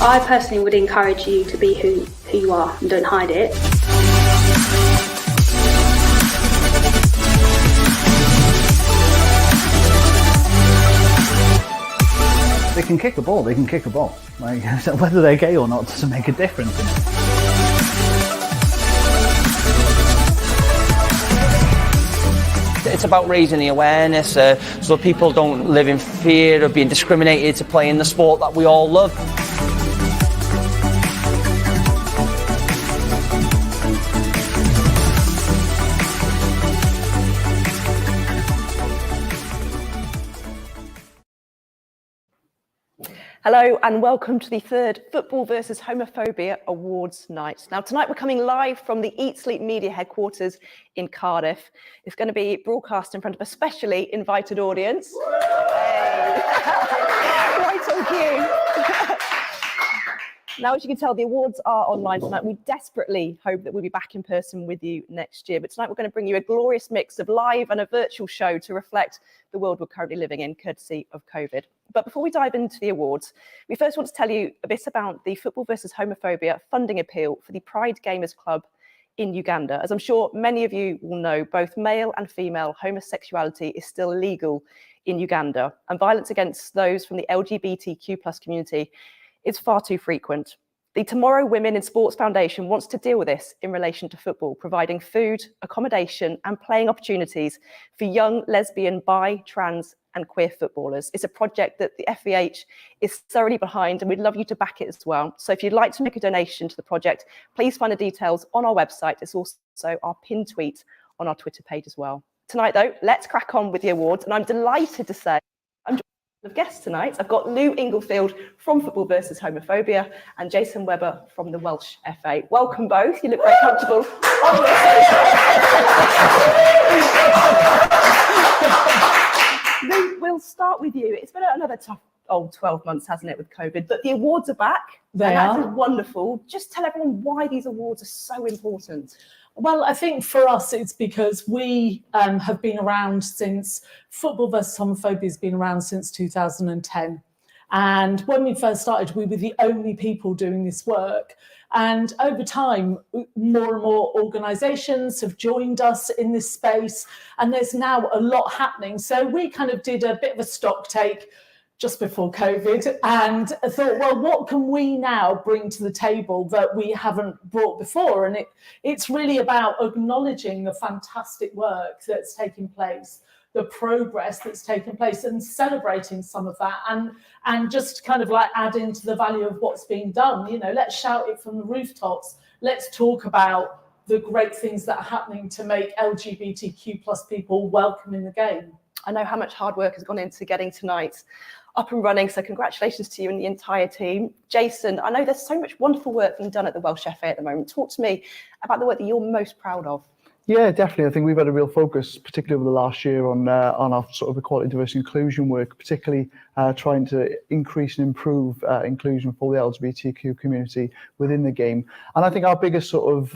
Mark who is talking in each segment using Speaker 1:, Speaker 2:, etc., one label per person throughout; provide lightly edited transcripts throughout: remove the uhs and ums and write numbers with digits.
Speaker 1: I personally would encourage you to be who you are and don't hide it.
Speaker 2: They can kick a ball, Like, whether they're gay or not doesn't make a difference.
Speaker 3: It's about raising the awareness so people don't live in fear of being discriminated to play in the sport that we all love.
Speaker 4: Hello and welcome to the third Football versus Homophobia Awards night. Now tonight we're coming live from the Eat Sleep Media headquarters in Cardiff. It's going to be broadcast in front of a specially invited audience. Hey. Right on cue. Now, as you can tell, the awards are online tonight. We desperately hope that we'll be back in person with you next year. But tonight we're going to bring you a glorious mix of live and a virtual show to reflect the world we're currently living in, courtesy of COVID. But before we dive into the awards, we first want to tell you a bit about the Football versus Homophobia funding appeal for the Pride Gamers Club in Uganda. As I'm sure many of you will know, both male and female homosexuality is still legal in Uganda, and violence against those from the LGBTQ+ community is far too frequent. The Tomorrow Women in Sports Foundation wants to deal with this in relation to football, providing food, accommodation and playing opportunities for young lesbian, bi, trans and queer footballers. It's a project that the FVH is thoroughly behind and we'd love you to back it as well. So if you'd like to make a donation to the project, please find the details on our website. It's also our pinned tweet on our Twitter page as well. Tonight though, let's crack on with the awards, and I'm delighted to say I'm of guests tonight. I've got Lou Inglefield from Football versus Homophobia and Jason Webber from the Welsh FA. Welcome both. You look very comfortable. Lou, we'll start with you. It's been another tough old 12 months, hasn't it, with COVID? But the awards are back.
Speaker 5: They are.
Speaker 4: That's wonderful. Just tell everyone why these awards are so important.
Speaker 5: Well, I think for us, it's because we have been around since Football versus Homophobia has been around since 2010. And when we first started, we were the only people doing this work. And over time, more and more organisations have joined us in this space, and there's now a lot happening. So we kind of did a bit of a stock take just before COVID and thought, well, what can we now bring to the table that we haven't brought before? And it's really about acknowledging the fantastic work that's taking place, the progress that's taken place, and celebrating some of that, and just kind of like adding to the value of what's being done. You know, let's shout it from the rooftops. Let's talk about the great things that are happening to make LGBTQ+ people welcome in the game.
Speaker 4: I know how much hard work has gone into getting tonight up and running, so congratulations to you and the entire team. Jason, I know there's so much wonderful work being done at the Welsh FA at the moment. Talk to me about the work that you're most proud of.
Speaker 2: Yeah, definitely. I think we've had a real focus, particularly over the last year, on our sort of equality, diversity, inclusion work, particularly trying to increase and improve inclusion for the LGBTQ community within the game. And I think our biggest sort of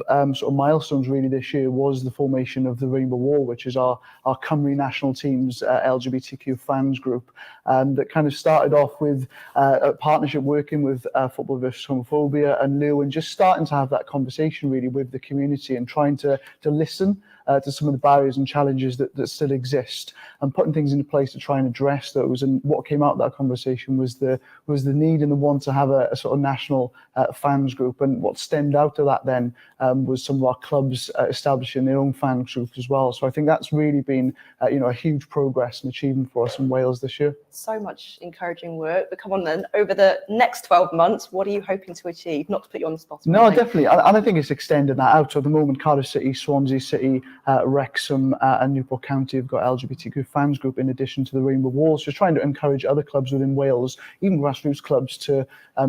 Speaker 2: milestones really this year was the formation of the Rainbow Wall, which is our Cymru national team's LGBTQ fans group, that kind of started off with a partnership working with Football versus Homophobia and Lou, and just starting to have that conversation really with the community and trying to listen to some of the barriers and challenges that still exist, and putting things into place to try and address those. And what came out of that conversation was the need and the want to have a sort of national fans group. And what stemmed out of that then was some of our clubs establishing their own fans group as well. So I think that's really been a huge progress and achievement for us in Wales this year. So
Speaker 4: much encouraging work. But come on then, over the next 12 months, what are you hoping to achieve? Not to put you on the spot.
Speaker 2: No, definitely. And I think it's extending that out. So at the moment, Cardiff City, Swansea City, Wrexham and Newport County have got LGBTQ fans group in addition to the Rainbow Walls, just trying to encourage other clubs within Wales, even grassroots clubs, to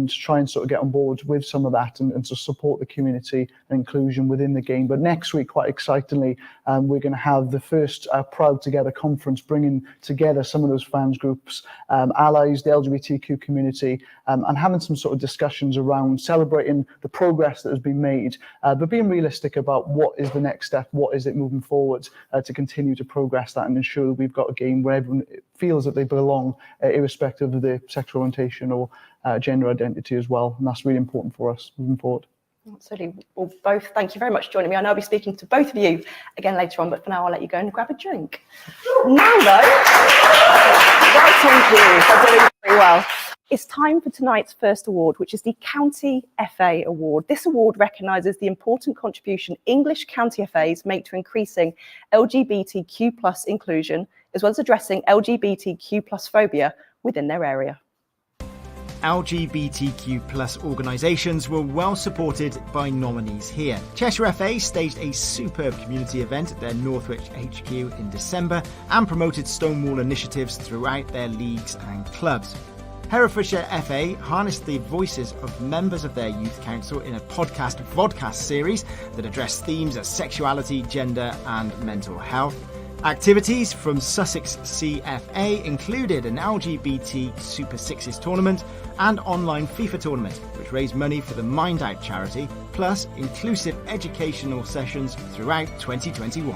Speaker 2: try and sort of get on board with some of that and to support the community and inclusion within the game. But next week, quite excitingly, we're going to have the first Proud Together conference, bringing together some of those fans groups, allies, the LGBTQ community, and having some sort of discussions around celebrating the progress that has been made, but being realistic about what is the next step, what is it moving forward to continue to progress that and ensure that we've got a game where everyone feels that they belong irrespective of their sexual orientation or gender identity as well. And that's really important for us moving forward.
Speaker 4: Absolutely. Well, both, thank you very much for joining me. I know I'll be speaking to both of you again later on, but for now I'll let you go and grab a drink. Now though, right on cue, they're doing very well. It's time for tonight's first award, which is the County FA Award. This award recognises the important contribution English county FAs make to increasing LGBTQ+ inclusion, as well as addressing LGBTQ+ phobia within their area.
Speaker 6: LGBTQ+ organisations were well supported by nominees here. Cheshire FA staged a superb community event at their Northwich HQ in December and promoted Stonewall initiatives throughout their leagues and clubs. Herefordshire FA harnessed the voices of members of their youth council in a vodcast series that addressed themes of sexuality, gender and mental health. Activities from Sussex CFA included an LGBT Super Sixes tournament and online FIFA tournament, which raised money for the Mind Out charity, plus inclusive educational sessions throughout 2021.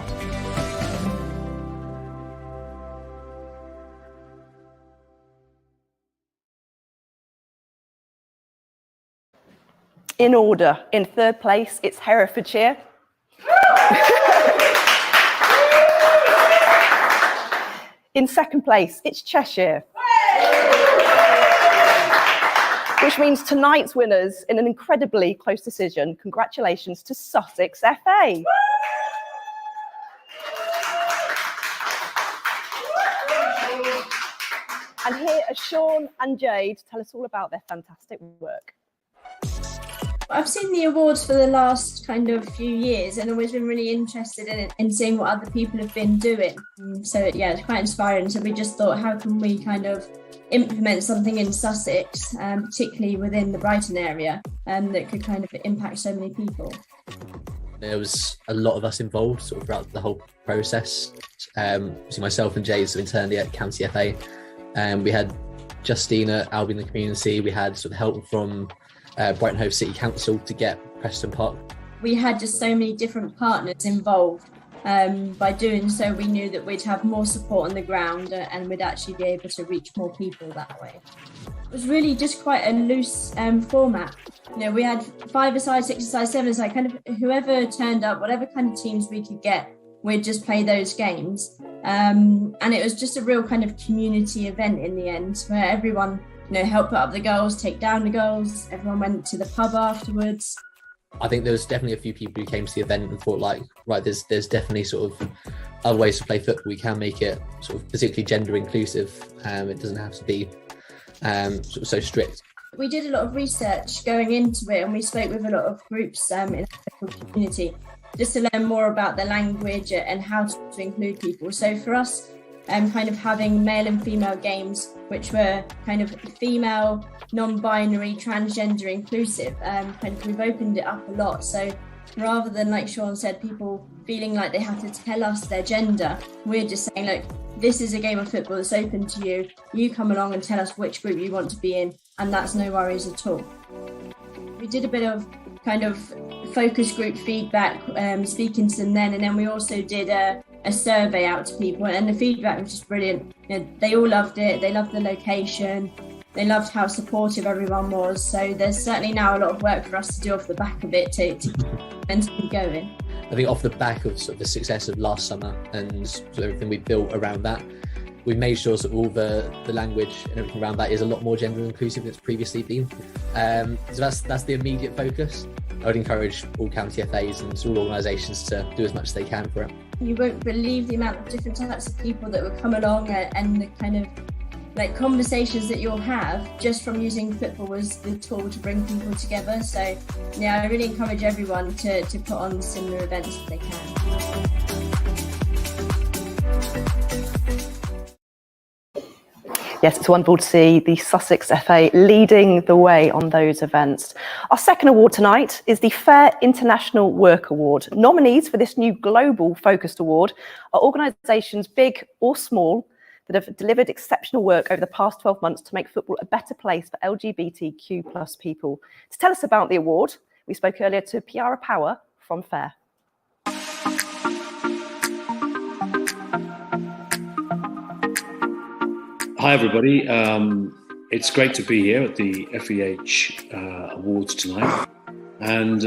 Speaker 4: In order, in third place, it's Herefordshire. In second place, it's Cheshire. Which means tonight's winners in an incredibly close decision. Congratulations to Sussex FA. And here are Sean and Jade to tell us all about their fantastic work.
Speaker 7: I've seen the awards for the last kind of few years and always been really interested in it and seeing what other people have been doing. So yeah, it's quite inspiring. So we just thought, how can we kind of implement something in Sussex, particularly within the Brighton area, that could kind of impact so many people.
Speaker 8: There was a lot of us involved sort of throughout the whole process. So myself and Jay internally at County FA, we had Justina, Albion the community, we had sort of help from Brighton Hove City Council to get Preston Park.
Speaker 7: We had just so many different partners involved. By doing so, we knew that we'd have more support on the ground and we'd actually be able to reach more people that way. It was really just quite a loose format. You know, we had 5-a-side, 6-a-side, 7-a-side, kind of whoever turned up, whatever kind of teams we could get, we'd just play those games. And it was just a real kind of community event in the end, where everyone, you know, help put up the goals, take down the goals. Everyone went to the pub afterwards.
Speaker 8: I think there was definitely a few people who came to the event and thought, like, right, there's definitely sort of other ways to play football. We can make it sort of particularly gender inclusive. It doesn't have to be sort of so strict.
Speaker 7: We did a lot of research going into it, and we spoke with a lot of groups in the community just to learn more about the language and how to include people. So for us, kind of having male and female games, which were kind of female, non-binary, transgender inclusive, kind of we've opened it up a lot. So rather than, like Sean said, people feeling like they have to tell us their gender, we're just saying, look, this is a game of football that's open to you. You come along and tell us which group you want to be in, and that's no worries at all. We did a bit of kind of focus group feedback, speaking to them then, and then we also did a survey out to people, and the feedback was just brilliant. You know, they all loved it. They loved the location. They loved how supportive everyone was. So there's certainly now a lot of work for us to do off the back of it to keep going.
Speaker 8: I think off the back of sort of the success of last summer and sort of everything we built around that, we made sure that all the language and everything around that is a lot more gender inclusive than it's previously been. So that's the immediate focus. I would encourage all county FAs and all organisations to do as much as they can for it.
Speaker 7: You won't believe the amount of different types of people that would come along, and the kind of like conversations that you'll have just from using football as the tool to bring people together. So yeah, I really encourage everyone to put on similar events if they can.
Speaker 4: Yes, it's wonderful to see the Sussex FA leading the way on those events. Our second award tonight is the Fair International Work Award. Nominees for this new global focused award are organisations big or small that have delivered exceptional work over the past 12 months to make football a better place for LGBTQ+ people. To tell us about the award, we spoke earlier to Piara Power from Fair.
Speaker 9: Hi, everybody. It's great to be here at the FEH Awards tonight. And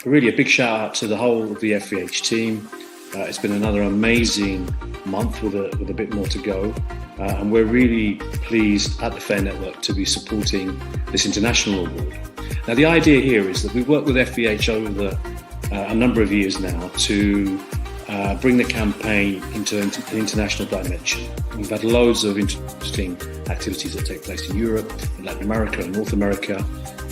Speaker 9: really a big shout out to the whole of the FEH team. It's been another amazing month with a bit more to go. And we're really pleased at the Fair Network to be supporting this international award. Now, the idea here is that we've worked with FEH over a number of years now to bring the campaign into an international dimension. We've had loads of interesting activities that take place in Europe, in Latin America, and North America.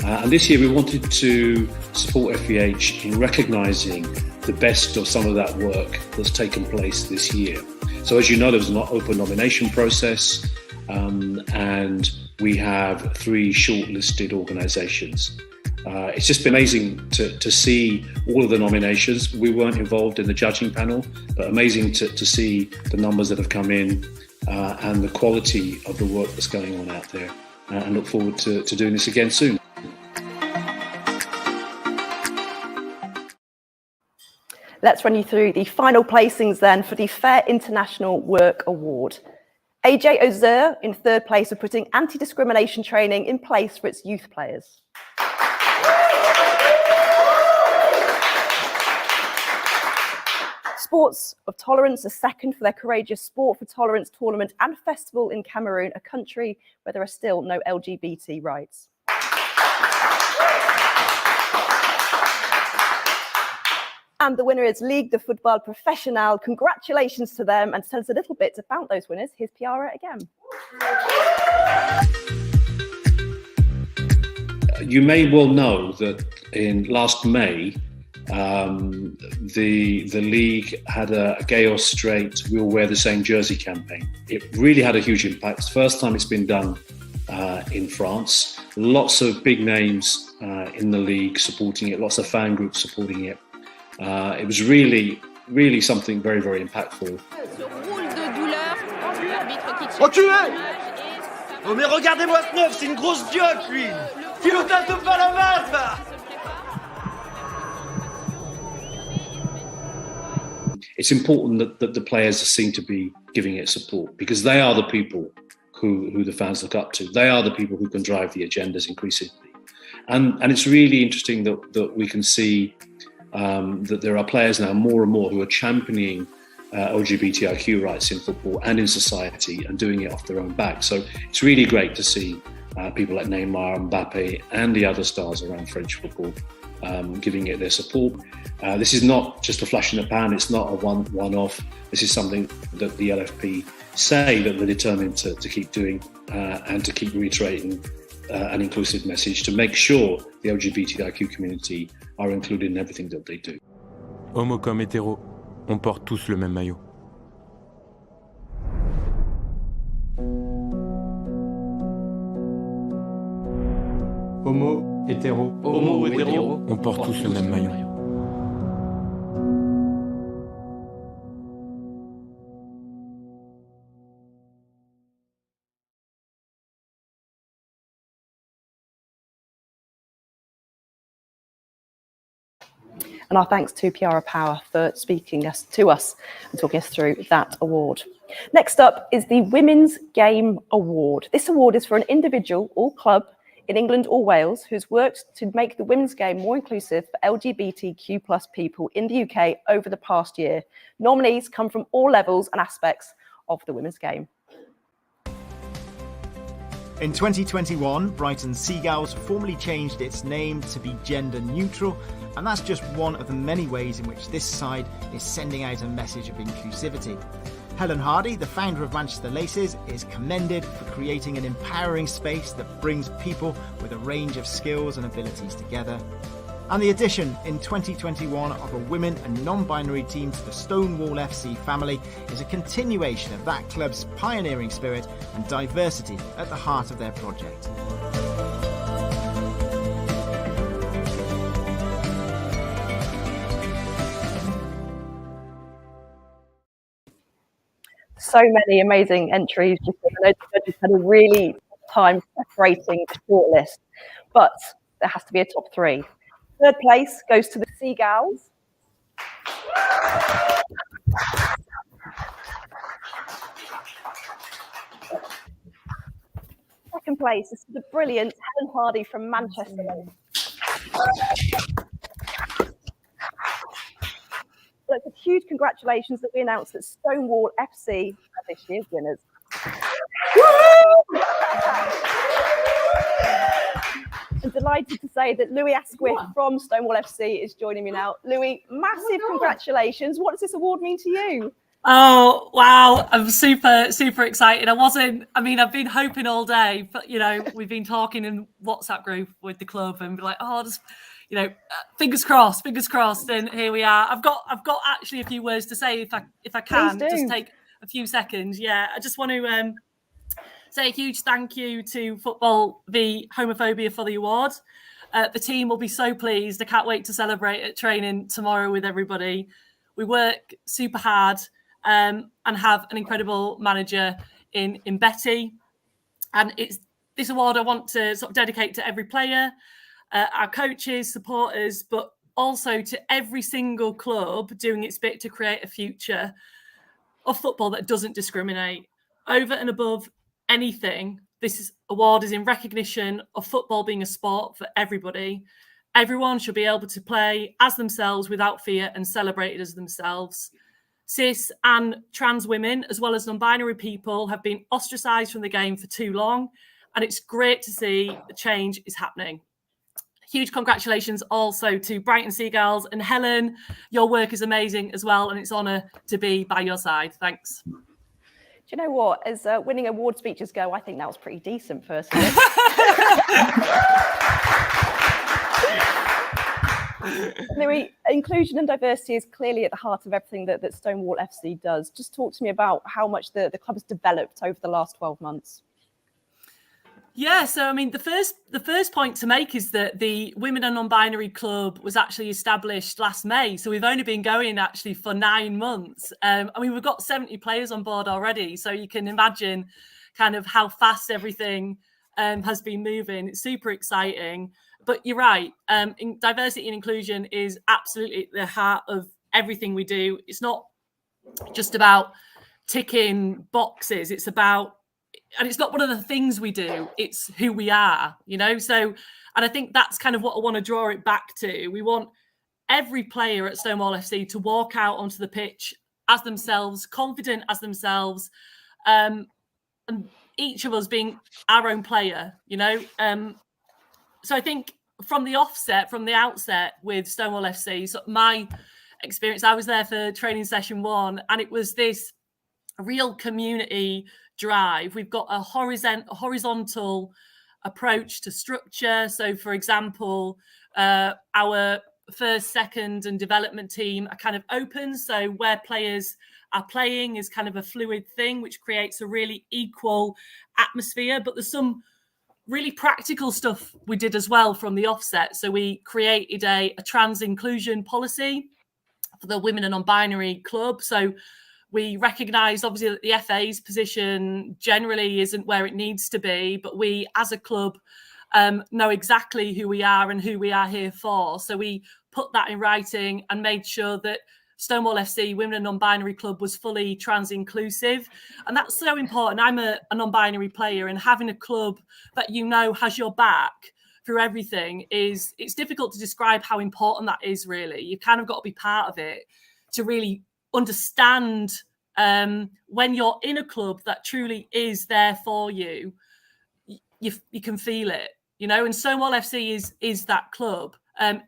Speaker 9: And this year we wanted to support FEH in recognising the best of some of that work that's taken place this year. So as you know, there was an open nomination process, and we have 3 shortlisted organisations. It's just been amazing to see all of the nominations. We weren't involved in the judging panel, but amazing to see the numbers that have come in and the quality of the work that's going on out there. And look forward to doing this again soon.
Speaker 4: Let's run you through the final placings then for the Fair International Work Award. AJ Ozer in 3rd place for putting anti-discrimination training in place for its youth players. Sports of Tolerance are 2nd for their courageous Sport for Tolerance tournament and festival in Cameroon, a country where there are still no LGBT rights. And the winner is Ligue de Football Professionnel. Congratulations to them, and to tell us a little bit about those winners, here's Piara again.
Speaker 9: You may well know that in last May, the league had a gay or straight, we'll wear the same jersey campaign. It really had a huge impact. It's the first time it's been done in France. Lots of big names in the league supporting it, lots of fan groups supporting it. It was really something very, very impactful.
Speaker 10: Reculez! Oh mais regardez-moi ce neuf, c'est une grosse pioche lui! Pilotage de pas la masse là!
Speaker 9: It's important that the players seem to be giving it support, because they are the people who the fans look up to. They are the people who can drive the agendas increasingly. And it's really interesting that we can see that there are players now more and more who are championing LGBTIQ rights in football and in society and doing it off their own back. So it's really great to see people like Neymar, Mbappe and the other stars around French football giving it their support. This is not just a flash in the pan, it's not a one-off. This is something that the LFP say that they're determined to keep doing and to keep reiterating an inclusive message to make sure the LGBTIQ community are included in everything that they do.
Speaker 11: Homo comme hétéro, on porte tous le même maillot.
Speaker 12: Homo, hétéro,
Speaker 11: on porte tous le même maillot.
Speaker 4: And our thanks to Piara Power for speaking to us and talking us through that award. Next up is the Women's Game Award. This award is for an individual or club in England or Wales who's worked to make the women's game more inclusive for LGBTQ+ people in the UK over the past year. Nominees come from all levels and aspects of the women's game.
Speaker 6: In 2021, Brighton Seagulls formally changed its name to be gender neutral, and that's just one of the many ways in which this side is sending out a message of inclusivity. Helen Hardy, the founder of Manchester Laces, is commended for creating an empowering space that brings people with a range of skills and abilities together. And the addition in 2021 of a women and non-binary team to the Stonewall FC family is a continuation of that club's pioneering spirit and diversity at the heart of their project.
Speaker 4: So many amazing entries. I know the judges had a really tough time separating the shortlist, but there has to be a top 3. Third place goes to the Seagulls. place is the brilliant Helen Hardy from Manchester. So it's a huge congratulations that we announced that Stonewall FC are this year's winners. I'm delighted to say that Louis Asquith from Stonewall FC is joining me now. Louis, massive congratulations. What does this award mean to you?
Speaker 12: Oh, wow. I'm super excited. I've been hoping all day, but, we've been talking in WhatsApp group with the club and be like, fingers crossed. And here we are. I've got actually a few words to say if I can. Just take a few seconds. Yeah, I just want to say a huge thank you to Football v Homophobia for the award. The team will be so pleased. I can't wait to celebrate at training tomorrow with everybody. We work super hard and have an incredible manager in Betty. And it's this award I want to sort of dedicate to every player, our coaches, supporters, but also to every single club doing its bit to create a future of football that doesn't discriminate. Over and above anything, this award is in recognition of football being a sport for everybody. Everyone should be able to play as themselves without fear and celebrated as themselves. Cis and trans women, as well as non-binary people, have been ostracised from the game for too long, and it's great to see the change is happening. Huge congratulations also to Brighton Seagulls and Helen. Your work is amazing as well, and it's an honour to be by your side. Thanks.
Speaker 4: Do you know what? As winning award speeches go, I think that was pretty decent, personally. Louis, inclusion and diversity is clearly at the heart of everything that Stonewall FC does. Just talk to me about how much the club has developed over the last 12 months.
Speaker 12: Yeah, so the first point to make is that the Women and Non-Binary Club was actually established last May. So we've only been going actually for 9 months. We've got 70 players on board already. So you can imagine kind of how fast everything has been moving. It's super exciting. But you're right. Diversity and inclusion is absolutely at the heart of everything we do. It's not just about ticking boxes. It's about, and it's not one of the things we do. It's who we are, So, and I think that's kind of what I want to draw it back to. We want every player at Stonewall FC to walk out onto the pitch as themselves, confident as themselves, and each of us being our own player, So I think from the outset with Stonewall FC, so my experience, I was there for training session 1, and it was this real community drive. We've got a horizontal approach to structure. So, for example, our first, second, and development team are kind of open. So where players are playing is kind of a fluid thing, which creates a really equal atmosphere. But there's some really practical stuff we did as well from the offset. So we created a trans inclusion policy for the Women and Non-Binary Club. So we recognise, obviously, that the FA's position generally isn't where it needs to be, but we, as a club, know exactly who we are and who we are here for. So we put that in writing and made sure that Stonewall FC, Women and Non-Binary Club, was fully trans inclusive. And that's so important. I'm a non-binary player, and having a club that has your back through everything it's difficult to describe how important that is, really. You kind of got to be part of it to really understand when you're in a club that truly is there for you. You can feel it, and Stonewall FC is that club.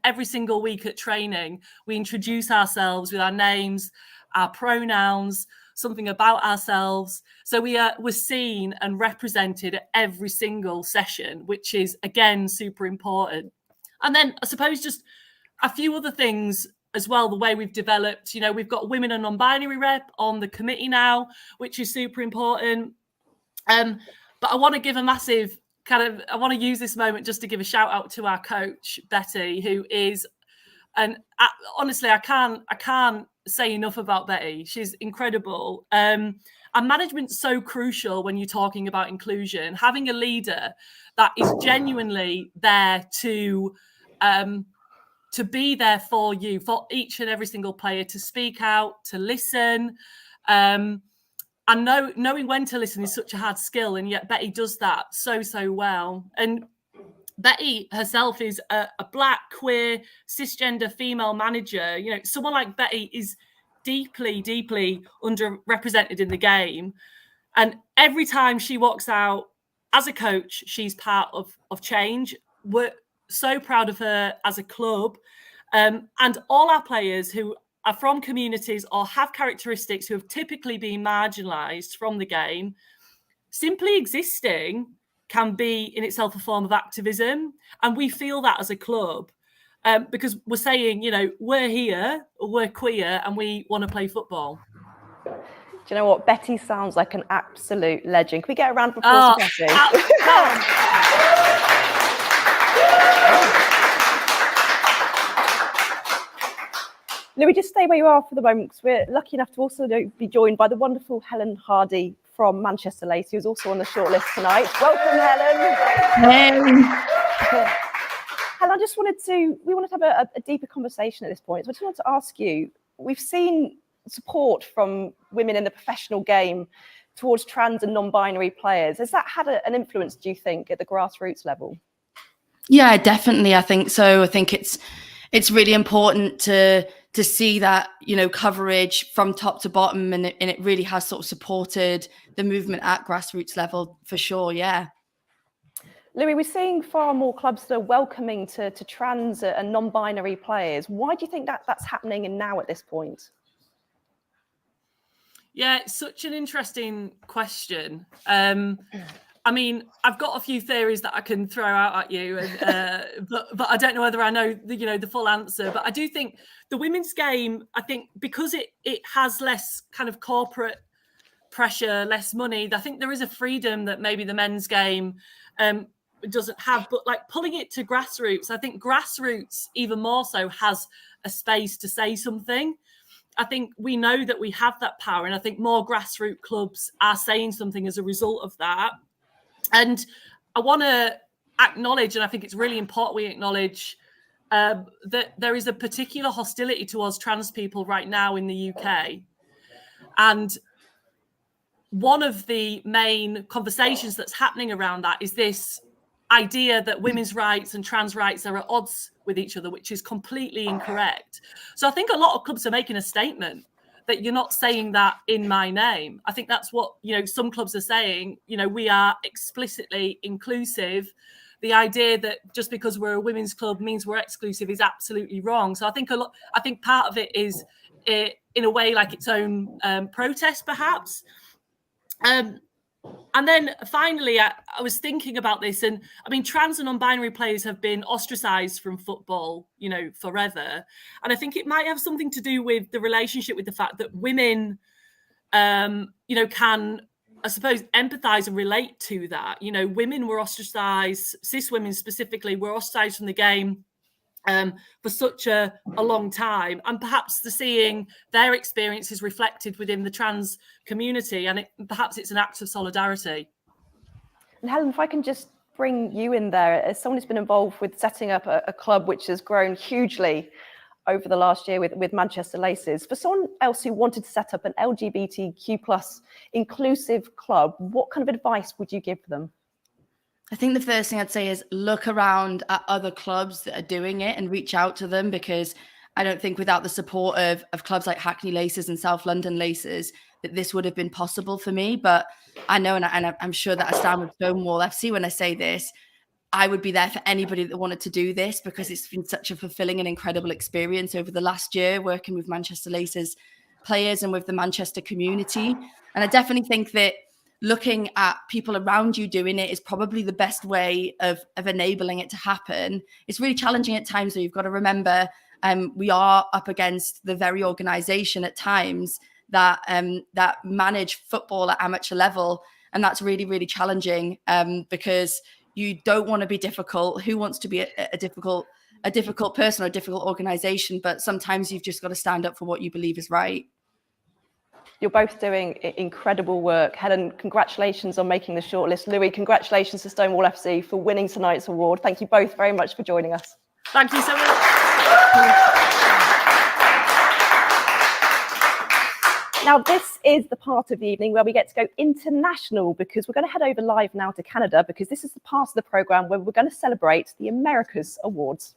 Speaker 12: Every single week at training, we introduce ourselves with our names, our pronouns, something about ourselves. So we're seen and represented at every single session, which is, again, super important. And then I suppose just a few other things as well, the way we've developed. We've got Women and Non-Binary rep on the committee now, which is super important. But I want to give a massive I want to use this moment just to give a shout out to our coach, Betty, who is, and honestly, I can't say enough about Betty. She's incredible. And management's so crucial when you're talking about inclusion. Having a leader that is genuinely there to be there for you, for each and every single player, to speak out, to listen, knowing when to listen is such a hard skill, and yet Betty does that so well. And Betty herself is a black, queer, cisgender female manager. You know, someone like Betty is deeply underrepresented in the game. And every time she walks out as a coach, she's part of change. We're so proud of her as a club. And all our players who are from communities or have characteristics who have typically been marginalised from the game, simply existing can be in itself a form of activism. And we feel that as a club because we're saying, you know, we're here, we're queer, and we want to play football.
Speaker 4: Do you know what? Betty sounds like an absolute legend. Can we get a round of applause for Betty? Louis, just stay where you are for the moment, because we're lucky enough to also be joined by the wonderful Helen Hardy from Manchester Lacey, who's also on the shortlist tonight. Welcome, Helen. Helen, we wanted to have a deeper conversation at this point. So I just wanted to ask you, we've seen support from women in the professional game towards trans and non-binary players. Has that had an influence, do you think, at the grassroots level?
Speaker 13: Yeah, definitely. I think so. I think it's really important to see that, you know, coverage from top to bottom, and it really has sort of supported the movement at grassroots level for sure. Yeah.
Speaker 4: Louis, we're seeing far more clubs that are welcoming to trans and non-binary players. Why do you think that's happening now at this point?
Speaker 12: Yeah, it's such an interesting question. I mean, I've got a few theories that I can throw out at you, but I don't know whether I know the full answer. But I do think the women's game, I think because it has less kind of corporate pressure, less money, I think there is a freedom that maybe the men's game doesn't have. But like pulling it to grassroots, I think grassroots even more so has a space to say something. I think we know that we have that power, and I think more grassroots clubs are saying something as a result of that. And I want to acknowledge, and I think it's really important we acknowledge that there is a particular hostility towards trans people right now in the UK. And one of the main conversations that's happening around that is this idea that women's rights and trans rights are at odds with each other, which is completely incorrect. So I think a lot of clubs are making a statement that you're not saying that in my name. I think that's what, some clubs are saying, we are explicitly inclusive. The idea that just because we're a women's club means we're exclusive is absolutely wrong. So I think part of it is in a way like its own protest, perhaps. And then finally, I was thinking about this, and I mean, trans and non-binary players have been ostracized from football, forever. And I think it might have something to do with the relationship with the fact that women, can, I suppose, empathize and relate to that. Women were ostracized, cis women specifically, were ostracized from the game for such a long time, and perhaps seeing their experiences reflected within the trans community, and perhaps it's an act of solidarity.
Speaker 4: And Helen, if I can just bring you in there, as someone who's been involved with setting up a club which has grown hugely over the last year with Manchester Laces, for someone else who wanted to set up an LGBTQ+ inclusive club, what kind of advice would you give them?
Speaker 13: I think the first thing I'd say is look around at other clubs that are doing it and reach out to them, because I don't think without the support of clubs like Hackney Laces and South London Laces that this would have been possible for me. But I know, and I'm sure that I stand with Stonewall FC when I say this, I would be there for anybody that wanted to do this, because it's been such a fulfilling and incredible experience over the last year working with Manchester Laces players and with the Manchester community. And I definitely think that looking at people around you doing it is probably the best way of enabling it to happen. It's really challenging at times, though. You've got to remember we are up against the very organisation at times that manage football at amateur level, and that's really, really challenging because you don't want to be difficult. Who wants to be a difficult person or a difficult organisation? But sometimes you've just got to stand up for what you believe is right.
Speaker 4: You're both doing incredible work. Helen, congratulations on making the shortlist. Louis, congratulations to Stonewall FC for winning tonight's award. Thank you both very much for joining us.
Speaker 12: Thank you so much.
Speaker 4: Now, this is the part of the evening where we get to go international, because we're going to head over live now to Canada, because this is the part of the programme where we're going to celebrate the Americas Awards.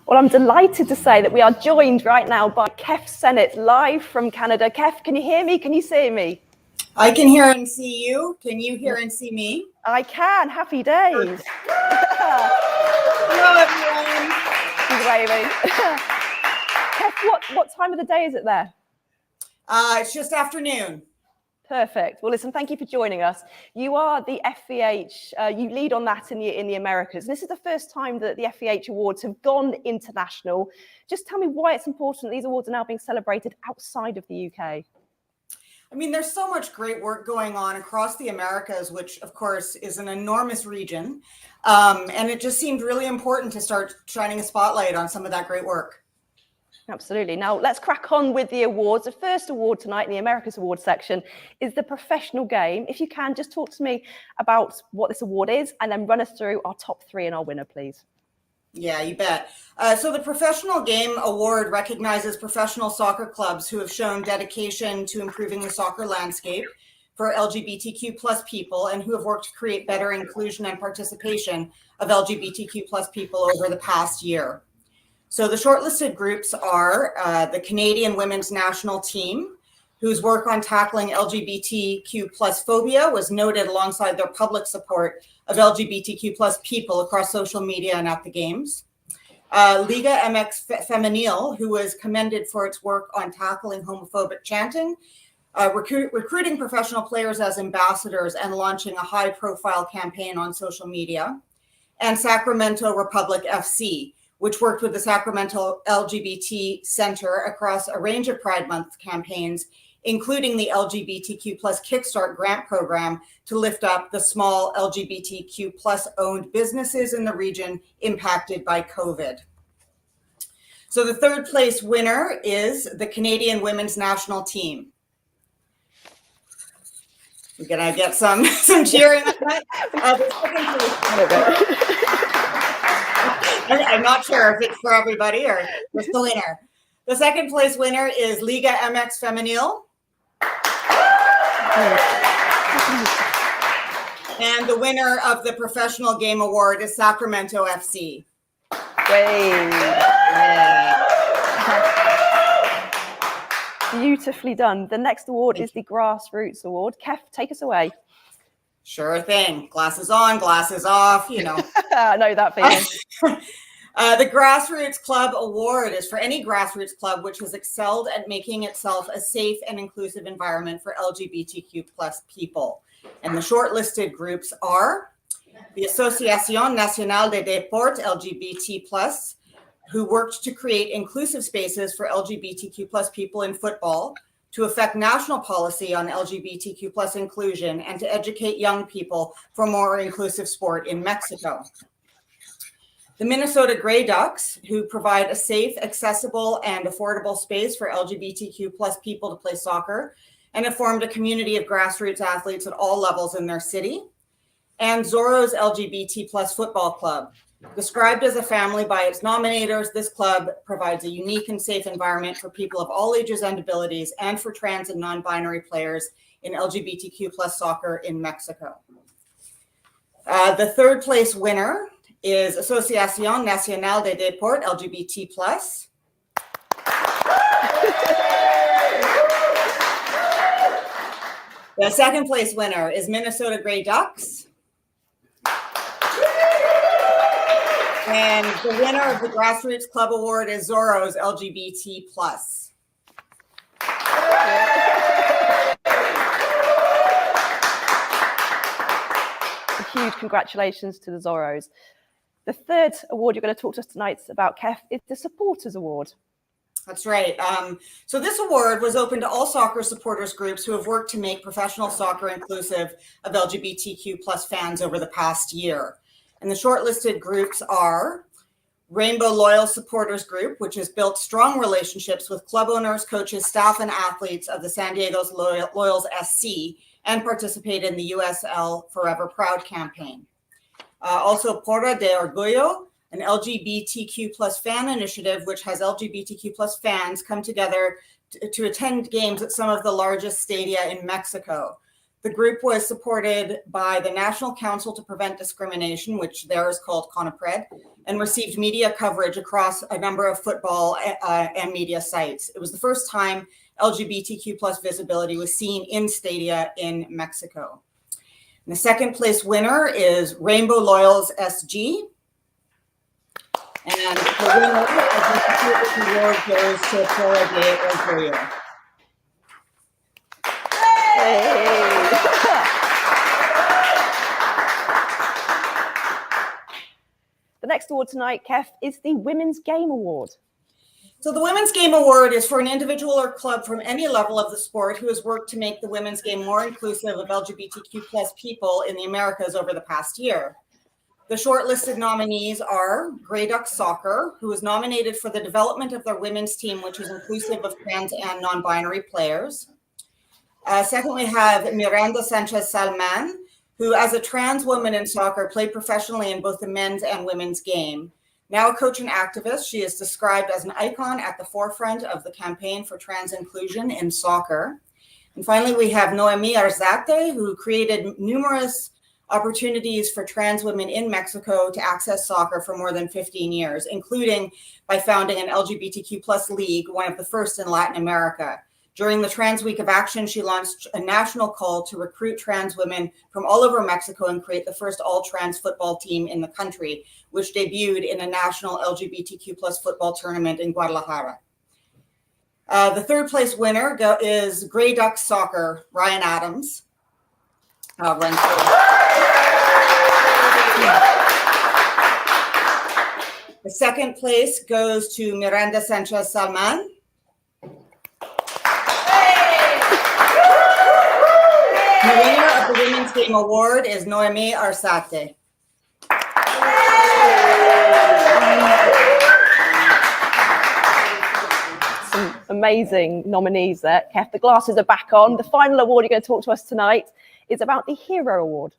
Speaker 4: Well, I'm delighted to say that we are joined right now by Kef Sennett, live from Canada. Kef, can you hear me? Can you see me?
Speaker 14: I can hear and see you. Can you hear and see me?
Speaker 4: I can. Happy days.
Speaker 14: Hello, everyone.
Speaker 4: She's waving. Kef, what time of the day is it there?
Speaker 14: It's just afternoon.
Speaker 4: Perfect. Well, listen, thank you for joining us. You are the FEH, you lead on that in the Americas. And this is the first time that the FEH Awards have gone international. Just tell me why it's important these awards are now being celebrated outside of the UK.
Speaker 14: I mean, there's so much great work going on across the Americas, which, of course, is an enormous region. And it just seemed really important to start shining a spotlight on some of that great work.
Speaker 4: Absolutely. Now, let's crack on with the awards. The first award tonight in the Americas Awards section is the professional game. If you can, just talk to me about what this award is and then run us through our top three and our winner, please.
Speaker 14: Yeah, you bet. So the Professional Game Award recognizes professional soccer clubs who have shown dedication to improving the soccer landscape for LGBTQ plus people and who have worked to create better inclusion and participation of LGBTQ plus people over the past year. So the shortlisted groups are the Canadian Women's National Team, whose work on tackling LGBTQ plus phobia was noted alongside their public support of LGBTQ plus people across social media and at the games. Liga MX Femenil, who was commended for its work on tackling homophobic chanting, recruiting professional players as ambassadors and launching a high-profile campaign on social media. And Sacramento Republic FC, which worked with the Sacramento LGBT Center across a range of Pride Month campaigns, including the LGBTQ plus Kickstart grant program to lift up the small LGBTQ plus owned businesses in the region impacted by COVID. So the third place winner is the Canadian Women's National Team. We're gonna get some cheering on that. I'm not sure if it's for everybody or just the winner. The second place winner is Liga MX Femenil. And the winner of the Professional Game Award is Sacramento FC.
Speaker 4: Beautifully done. The next award is the Grassroots Award. Kef, take us away.
Speaker 14: Sure thing. Glasses on, glasses off, you know.
Speaker 4: I know that feeling.
Speaker 14: The Grassroots Club Award is for any grassroots club which has excelled at making itself a safe and inclusive environment for LGBTQ plus people. And the shortlisted groups are the Asociación Nacional de Deporte LGBT+, who worked to create inclusive spaces for LGBTQ plus people in football, to affect national policy on LGBTQ plus inclusion, and to educate young people for more inclusive sport in Mexico. The Minnesota Grey Ducks, who provide a safe, accessible, and affordable space for LGBTQ plus people to play soccer, and have formed a community of grassroots athletes at all levels in their city. And Zorro's LGBT plus football club. Described as a family by its nominators, this club provides a unique and safe environment for people of all ages and abilities, and for trans and non-binary players in LGBTQ plus soccer in Mexico. The third place winner is Asociación Nacional de Deporte LGBT+. The second place winner is Minnesota Grey Ducks. And the winner of the Grassroots Club Award is Zorro's LGBT+.
Speaker 4: Huge congratulations to the Zorros. The third award you're going to talk to us tonight about, Kev, is the Supporters Award.
Speaker 14: That's right. So this award was open to all soccer supporters groups who have worked to make professional soccer inclusive of LGBTQ plus fans over the past year. And the shortlisted groups are Rainbow Loyal Supporters Group, which has built strong relationships with club owners, coaches, staff, and athletes of the San Diego's Loyals SC and participate in the USL Forever Proud campaign. Also, Porra de Orgullo, an LGBTQ plus fan initiative, which has LGBTQ plus fans come together to attend games at some of the largest stadia in Mexico. The group was supported by the National Council to Prevent Discrimination, which there is called CONAPRED, and received media coverage across a number of football and media sites. It was the first time LGBTQ plus visibility was seen in stadia in Mexico. And the second place winner is Rainbow Loyals SG. And the winner of the award goes to Porra de Orgullo.
Speaker 4: The next award tonight, Kev, is the Women's Game Award.
Speaker 14: So the Women's Game Award is for an individual or club from any level of the sport who has worked to make the women's game more inclusive of LGBTQ plus people in the Americas over the past year. The shortlisted nominees are Grey Ducks Soccer, who was nominated for the development of their women's team, which is inclusive of trans and non-binary players. Second, we have Miranda Sanchez Salman, who as a trans woman in soccer played professionally in both the men's and women's game. Now a coach and activist, she is described as an icon at the forefront of the campaign for trans inclusion in soccer. And finally, we have Noemi Arzate, who created numerous opportunities for trans women in Mexico to access soccer for more than 15 years, including by founding an LGBTQ plus league, one of the first in Latin America. During the Trans Week of Action, she launched a national call to recruit trans women from all over Mexico and create the first all-trans football team in the country, which debuted in a national LGBTQ plus football tournament in Guadalajara. The third place winner is Grey Ducks Soccer, Ryan Adams. The second place goes to Miranda Sanchez Salman. The winner of the Women's Game Award is Noemi Arzate.
Speaker 4: Some amazing nominees there. Kev, the glasses are back on. The final award you're going to talk to us tonight is about the Hero Award.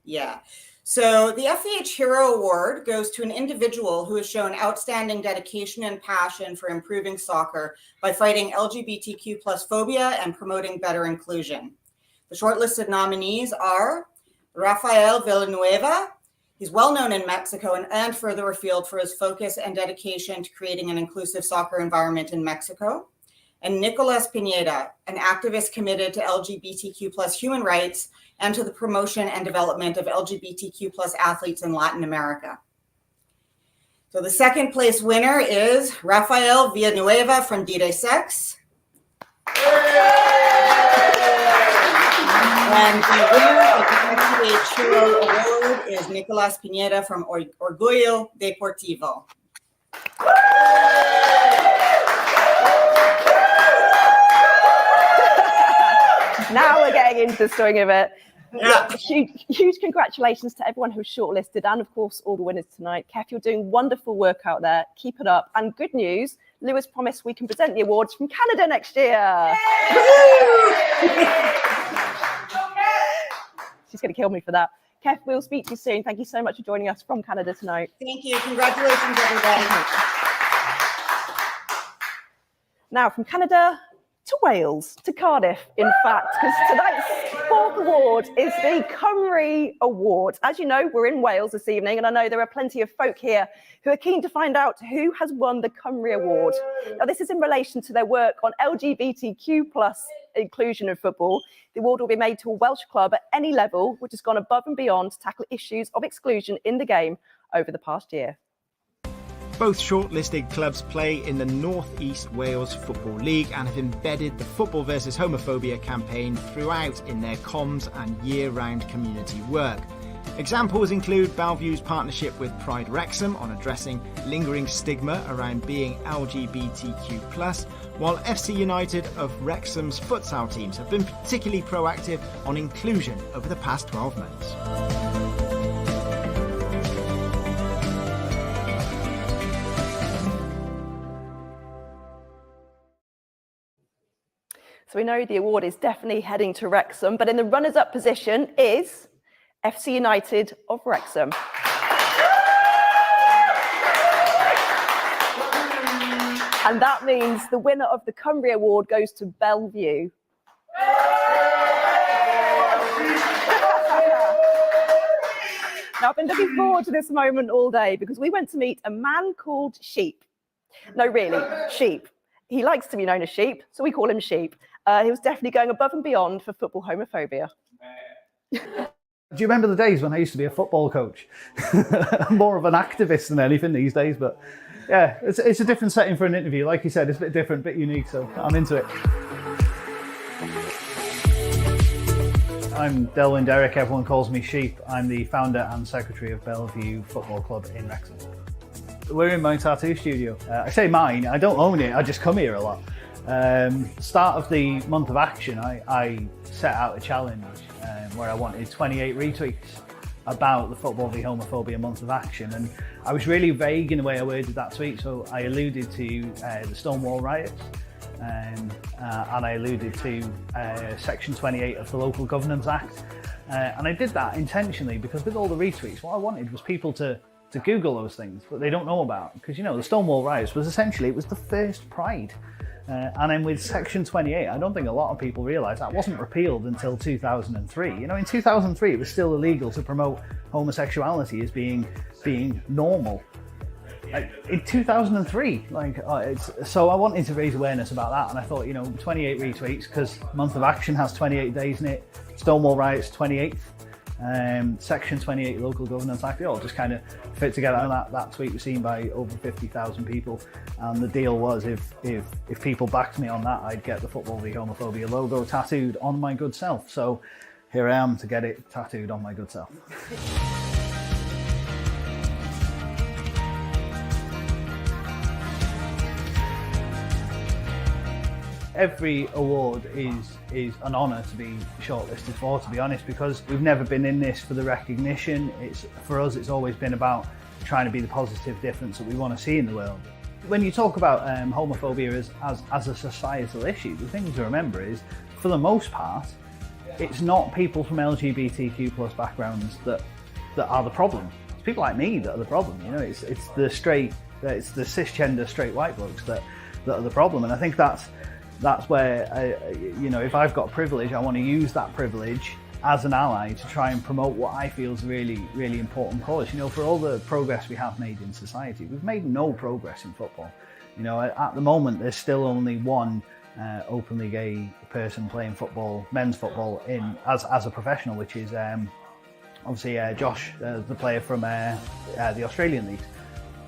Speaker 14: Yeah. So the FEH Hero Award goes to an individual who has shown outstanding dedication and passion for improving soccer by fighting LGBTQ plus phobia and promoting better inclusion. The shortlisted nominees are Rafael Villanueva. He's well known in Mexico and further afield for his focus and dedication to creating an inclusive soccer environment in Mexico. And Nicolas Pineda, an activist committed to LGBTQ plus human rights and to the promotion and development of LGBTQ plus athletes in Latin America. So the second place winner is Rafael Villanueva from Dire Sex. And the winner of the FEH Hero Award is Nicolas Pineda from Orgullo Deportivo.
Speaker 4: Now we're getting into the swing of it.
Speaker 14: Yeah.
Speaker 4: Huge congratulations to everyone who's shortlisted and, of course, all the winners tonight. Kev, you're doing wonderful work out there. Keep it up. And good news, Lou has promised we can present the awards from Canada next year. She's going to kill me for that. Kev, we'll speak to you soon. Thank you so much for joining us from Canada tonight.
Speaker 14: Thank you. Congratulations, everybody.
Speaker 4: Now, from Canada to Wales, to Cardiff, in fact, because tonight's fourth award is the Cymru Award. As you know, we're in Wales this evening, and I know there are plenty of folk here who are keen to find out who has won the Cymru Award. Now, this is in relation to their work on LGBTQ plus inclusion in football. The award will be made to a Welsh club at any level which has gone above and beyond to tackle issues of exclusion in the game over the past year.
Speaker 6: Both shortlisted clubs play in the North East Wales Football League and have embedded the Football versus Homophobia campaign throughout in their comms and year-round community work. Examples include Bellevue's partnership with Pride Wrexham on addressing lingering stigma around being LGBTQ+, while FC United of Wrexham's futsal teams have been particularly proactive on inclusion over the past 12 months.
Speaker 4: So we know the award is definitely heading to Wrexham, but in the runners-up position is FC United of Wrexham. And that means the winner of the Cymru Award goes to Bellevue. Now, I've been looking forward to this moment all day because we went to meet a man called Sheep. No, really, Sheep. He likes to be known as Sheep, so we call him Sheep. He was definitely going above and beyond for football homophobia.
Speaker 15: Do you remember the days when I used to be a football coach? I'm more of an activist than anything these days, but yeah, it's a different setting for an interview. Like you said, it's a bit different, a bit unique, so I'm into it. I'm Delwyn Derrick, everyone calls me Sheep. I'm the founder and secretary of Bellevue Football Club in Wrexham. We're in my tattoo studio. I say mine, I don't own it, I just come here a lot. Start of the month of action, I set out a challenge where I wanted 28 retweets about the Football v Homophobia month of action, and I was really vague in the way I worded that tweet, so I alluded to the Stonewall riots and I alluded to section 28 of the Local Governance Act, and I did that intentionally because with all the retweets, what I wanted was people to Google those things that they don't know about, because you know the Stonewall riots was essentially, it was the first Pride. And then with Section 28, I don't think a lot of people realise that wasn't repealed until 2003. You know, in 2003, it was still illegal to promote homosexuality as being normal. In 2003, so I wanted to raise awareness about that, and I thought, you know, 28 retweets, because Month of Action has 28 days in it, Stonewall riots 28th. Section 28 Local Governance Act, they all just kind of fit together, and that tweet was seen by over 50,000 people, and the deal was if people backed me on that, I'd get the Football v Homophobia logo tattooed on my good self. So here I am to get it tattooed on my good self. Every award is an honour to be shortlisted for, to be honest, because we've never been in this for the recognition. For us, it's always been about trying to be the positive difference that we want to see in the world. When you talk about homophobia as a societal issue, the thing to remember is, for the most part, it's not people from LGBTQ plus backgrounds that are the problem. It's people like me that are the problem. You know, it's the cisgender straight white blokes that are the problem, and I think that's where, you know, if I've got privilege, I want to use that privilege as an ally to try and promote what I feel is a really, really important cause. You know, for all the progress we have made in society, we've made no progress in football. You know, at the moment, there's still only one openly gay person playing football, men's football, as a professional, which is obviously Josh, the player from the Australian league.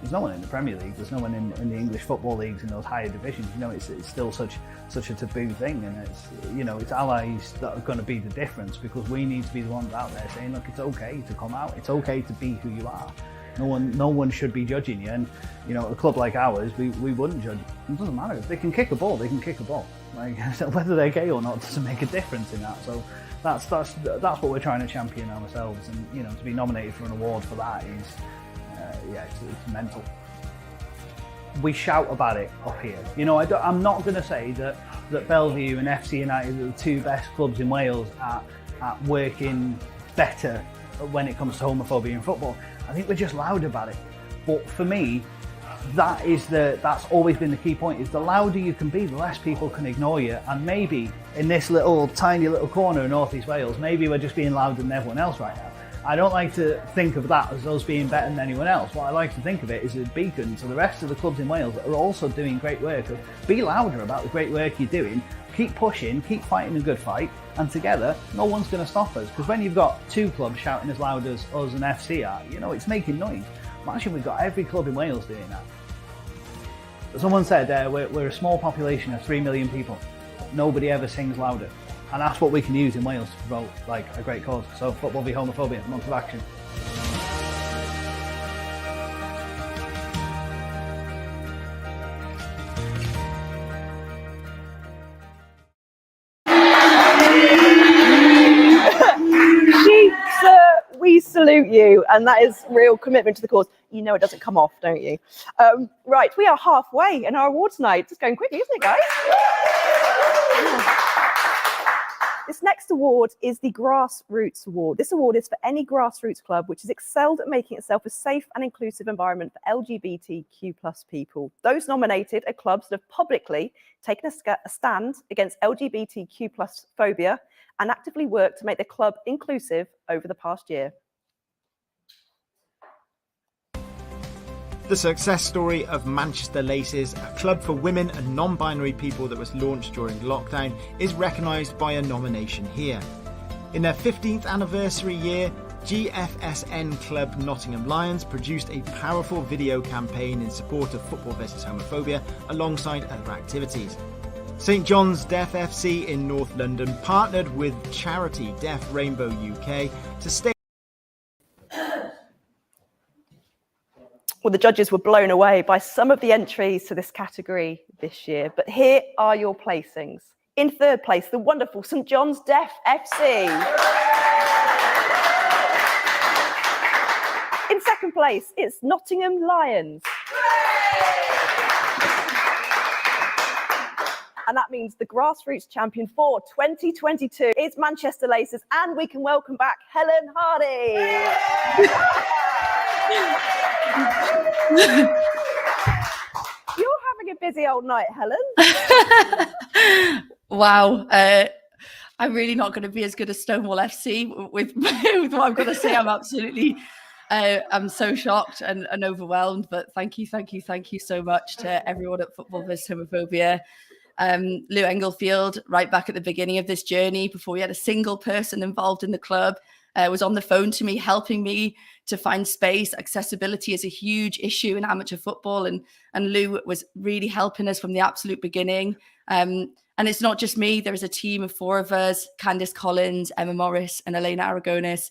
Speaker 15: There's no one in the Premier League, there's no one in the English football leagues in those higher divisions. You know, it's still such a taboo thing, and it's, you know, it's allies that are going to be the difference, because we need to be the ones out there saying, look, it's okay to come out, it's okay to be who you are. No one should be judging you, and you know, a club like ours, we wouldn't judge. It doesn't matter, if they can kick a ball, they can kick a ball. Like, whether they're gay or not doesn't make a difference in that. So that's what we're trying to champion ourselves, and you know, to be nominated for an award for that is. Yeah, it's mental. We shout about it up here. You know, I'm not going to say that Bellevue and FC United are the two best clubs in Wales at working better when it comes to homophobia in football. I think we're just loud about it. But for me, that's always been the key point, is the louder you can be, the less people can ignore you. And maybe in this tiny little corner in North East Wales, maybe we're just being louder than everyone else right now. I don't like to think of that as us being better than anyone else. What I like to think of it is a beacon to the rest of the clubs in Wales that are also doing great work. Be louder about the great work you're doing, keep pushing, keep fighting a good fight, and together, no one's going to stop us. Because when you've got two clubs shouting as loud as us and FC are, you know, it's making noise. Imagine we've got every club in Wales doing that. Someone said we're a small population of 3 million people. Nobody ever sings louder. And that's what we can use in Wales to promote like a great cause. So Football v Homophobia, month of action.
Speaker 4: Sheep, we salute you, and that is real commitment to the cause. You know it doesn't come off, don't you? Right, we are halfway in our awards night. It's going quickly, isn't it, guys? This next award is the Grassroots Award. This award is for any grassroots club which has excelled at making itself a safe and inclusive environment for LGBTQ+ people. Those nominated are clubs that have publicly taken a stand against LGBTQ+ phobia and actively worked to make their club inclusive over the past year.
Speaker 6: The success story of Manchester Laces, a club for women and non-binary people that was launched during lockdown, is recognised by a nomination here. In their 15th anniversary year, GFSN club Nottingham Lions produced a powerful video campaign in support of Football vs Homophobia alongside other activities. St John's Deaf FC in North London partnered with charity Deaf Rainbow UK to stay.
Speaker 4: Well, the judges were blown away by some of the entries to this category this year, but here are your placings. In third place, the wonderful St John's Deaf FC. In second place, it's Nottingham Lions. And that means the Grassroots champion for 2022 is Manchester Laces, and we can welcome back Helen Hardy. You're having a busy old night, Helen.
Speaker 13: Wow. I'm really not going to be as good as Stonewall FC with what I'm going to say. I'm absolutely, I'm so shocked and overwhelmed, but thank you so much to everyone at Football vs Homophobia. Lou Englefield, right back at the beginning of this journey, before we had a single person involved in the club, was on the phone to me, helping me to find space. Accessibility is a huge issue in amateur football, and Lou was really helping us from the absolute beginning. And it's not just me. There is a team of 4 of us: Candice Collins, Emma Morris, and Elena Aragonis.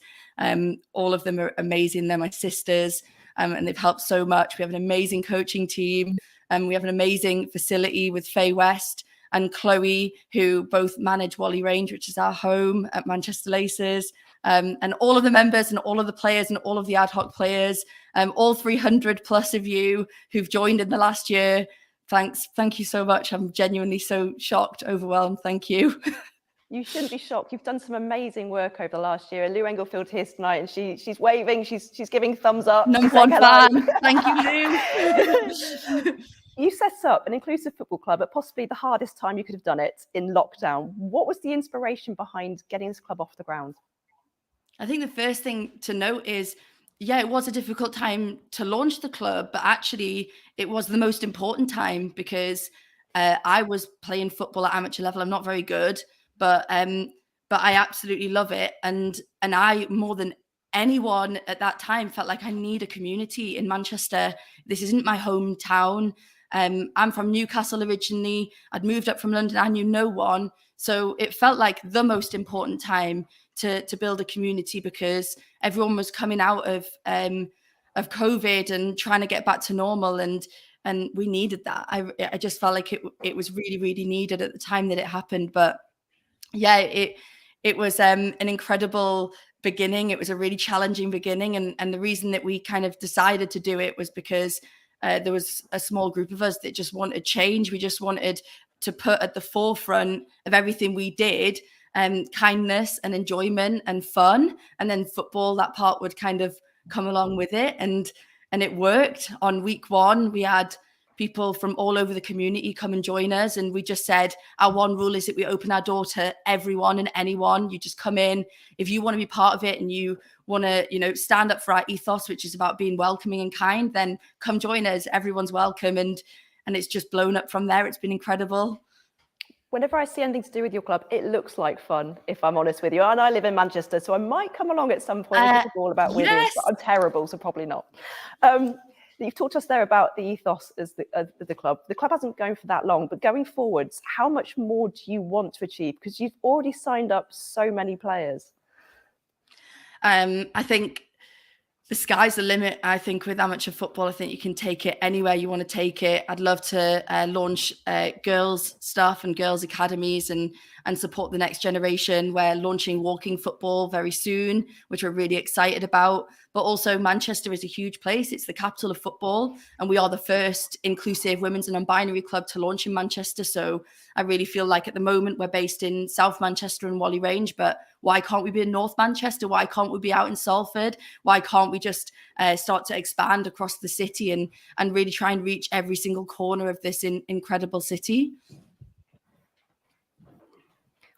Speaker 13: All of them are amazing. They're my sisters, and they've helped so much. We have an amazing coaching team. We have an amazing facility with Faye West and Chloe, who both manage Wally Range, which is our home at Manchester Laces. And all of the members and all of the players and all of the ad hoc players, all 300 plus of you who've joined in the last year. Thanks. Thank you so much. I'm genuinely so shocked, overwhelmed. Thank you.
Speaker 4: You shouldn't be shocked. You've done some amazing work over the last year. Lou Englefield here tonight, and she's waving. She's giving thumbs up.
Speaker 13: Number one fan. Thank you, Lou.
Speaker 4: You set up an inclusive football club at possibly the hardest time you could have done it, in lockdown. What was the inspiration behind getting this club off the ground?
Speaker 13: I think the first thing to note is, yeah, it was a difficult time to launch the club, but actually it was the most important time, because I was playing football at amateur level. I'm not very good, but I absolutely love it. And I, more than anyone at that time, felt like I need a community in Manchester. This isn't my hometown. I'm from Newcastle originally. I'd moved up from London. I knew no one. So it felt like the most important time to build a community, because everyone was coming out of COVID and trying to get back to normal. And we needed that. I just felt like it was really, really needed at the time that it happened. But yeah, it was an incredible beginning. It was a really challenging beginning. And the reason that we kind of decided to do it was because there was a small group of us that just wanted change. We just wanted to put at the forefront of everything we did, kindness and enjoyment and fun. And then football, that part would kind of come along with it. And and it worked. On week 1, we had people from all over the community come and join us, and we just said our one rule is that we open our door to everyone and anyone. You just come in if you want to be part of it and you want to, stand up for our ethos, which is about being welcoming and kind, then come join us. Everyone's welcome, and it's just blown up from there. It's been incredible.
Speaker 4: Whenever I see anything to do with your club, it looks like fun, if I'm honest with you. And I live in Manchester, so I might come along at some point and talk all about Withers,
Speaker 13: yes.
Speaker 4: but I'm terrible, so probably not. You've talked to us there about the ethos as the club. The club hasn't been going for that long, but going forwards, how much more do you want to achieve? Because you've already signed up so many players.
Speaker 13: I think the sky's the limit. I think with amateur football, I think you can take it anywhere you want to take it. I'd love to launch girls stuff and girls academies and support the next generation. We're launching walking football very soon, which we're really excited about. But also Manchester is a huge place. It's the capital of football, and we are the first inclusive women's and non-binary club to launch in Manchester. So I really feel like at the moment we're based in South Manchester and Whalley Range, but why can't we be in North Manchester? Why can't we be out in Salford? Why can't we just start to expand across the city and really try and reach every single corner of this incredible city?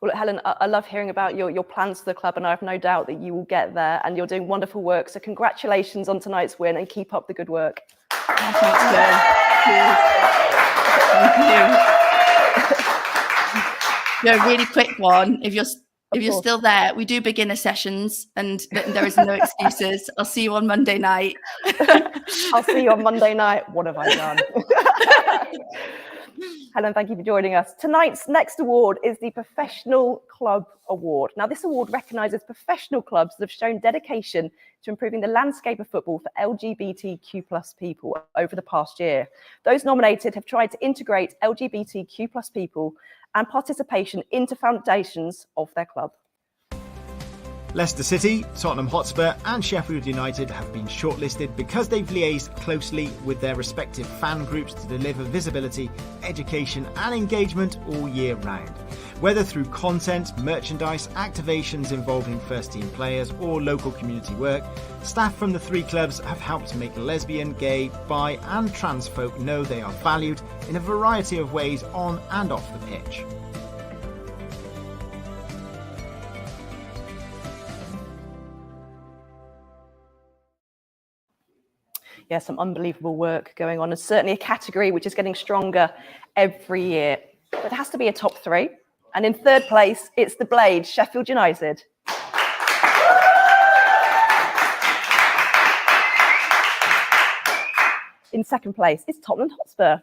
Speaker 4: Well, look, Helen, I love hearing about your plans for the club, and I have no doubt that you will get there, and you're doing wonderful work. So congratulations on tonight's win, and keep up the good work.
Speaker 13: Thank you. A really quick one. If you're still there, we do beginner sessions, and there is no excuses. I'll see you on Monday night.
Speaker 4: I'll see you on Monday night. What have I done? Helen, thank you for joining us. Tonight's next award is the Professional Club Award. Now, this award recognises professional clubs that have shown dedication to improving the landscape of football for LGBTQ+ people over the past year. Those nominated have tried to integrate LGBTQ+ people and participation into foundations of their club.
Speaker 6: Leicester City, Tottenham Hotspur and Sheffield United have been shortlisted because they've liaised closely with their respective fan groups to deliver visibility, education and engagement all year round. Whether through content, merchandise, activations involving first-team players or local community work, staff from the 3 clubs have helped make lesbian, gay, bi and trans folk know they are valued in a variety of ways on and off the pitch.
Speaker 4: Yeah, some unbelievable work going on, and certainly a category which is getting stronger every year. But it has to be a top 3. And in 3rd place, it's the Blade, Sheffield United. In 2nd place, it's Tottenham Hotspur.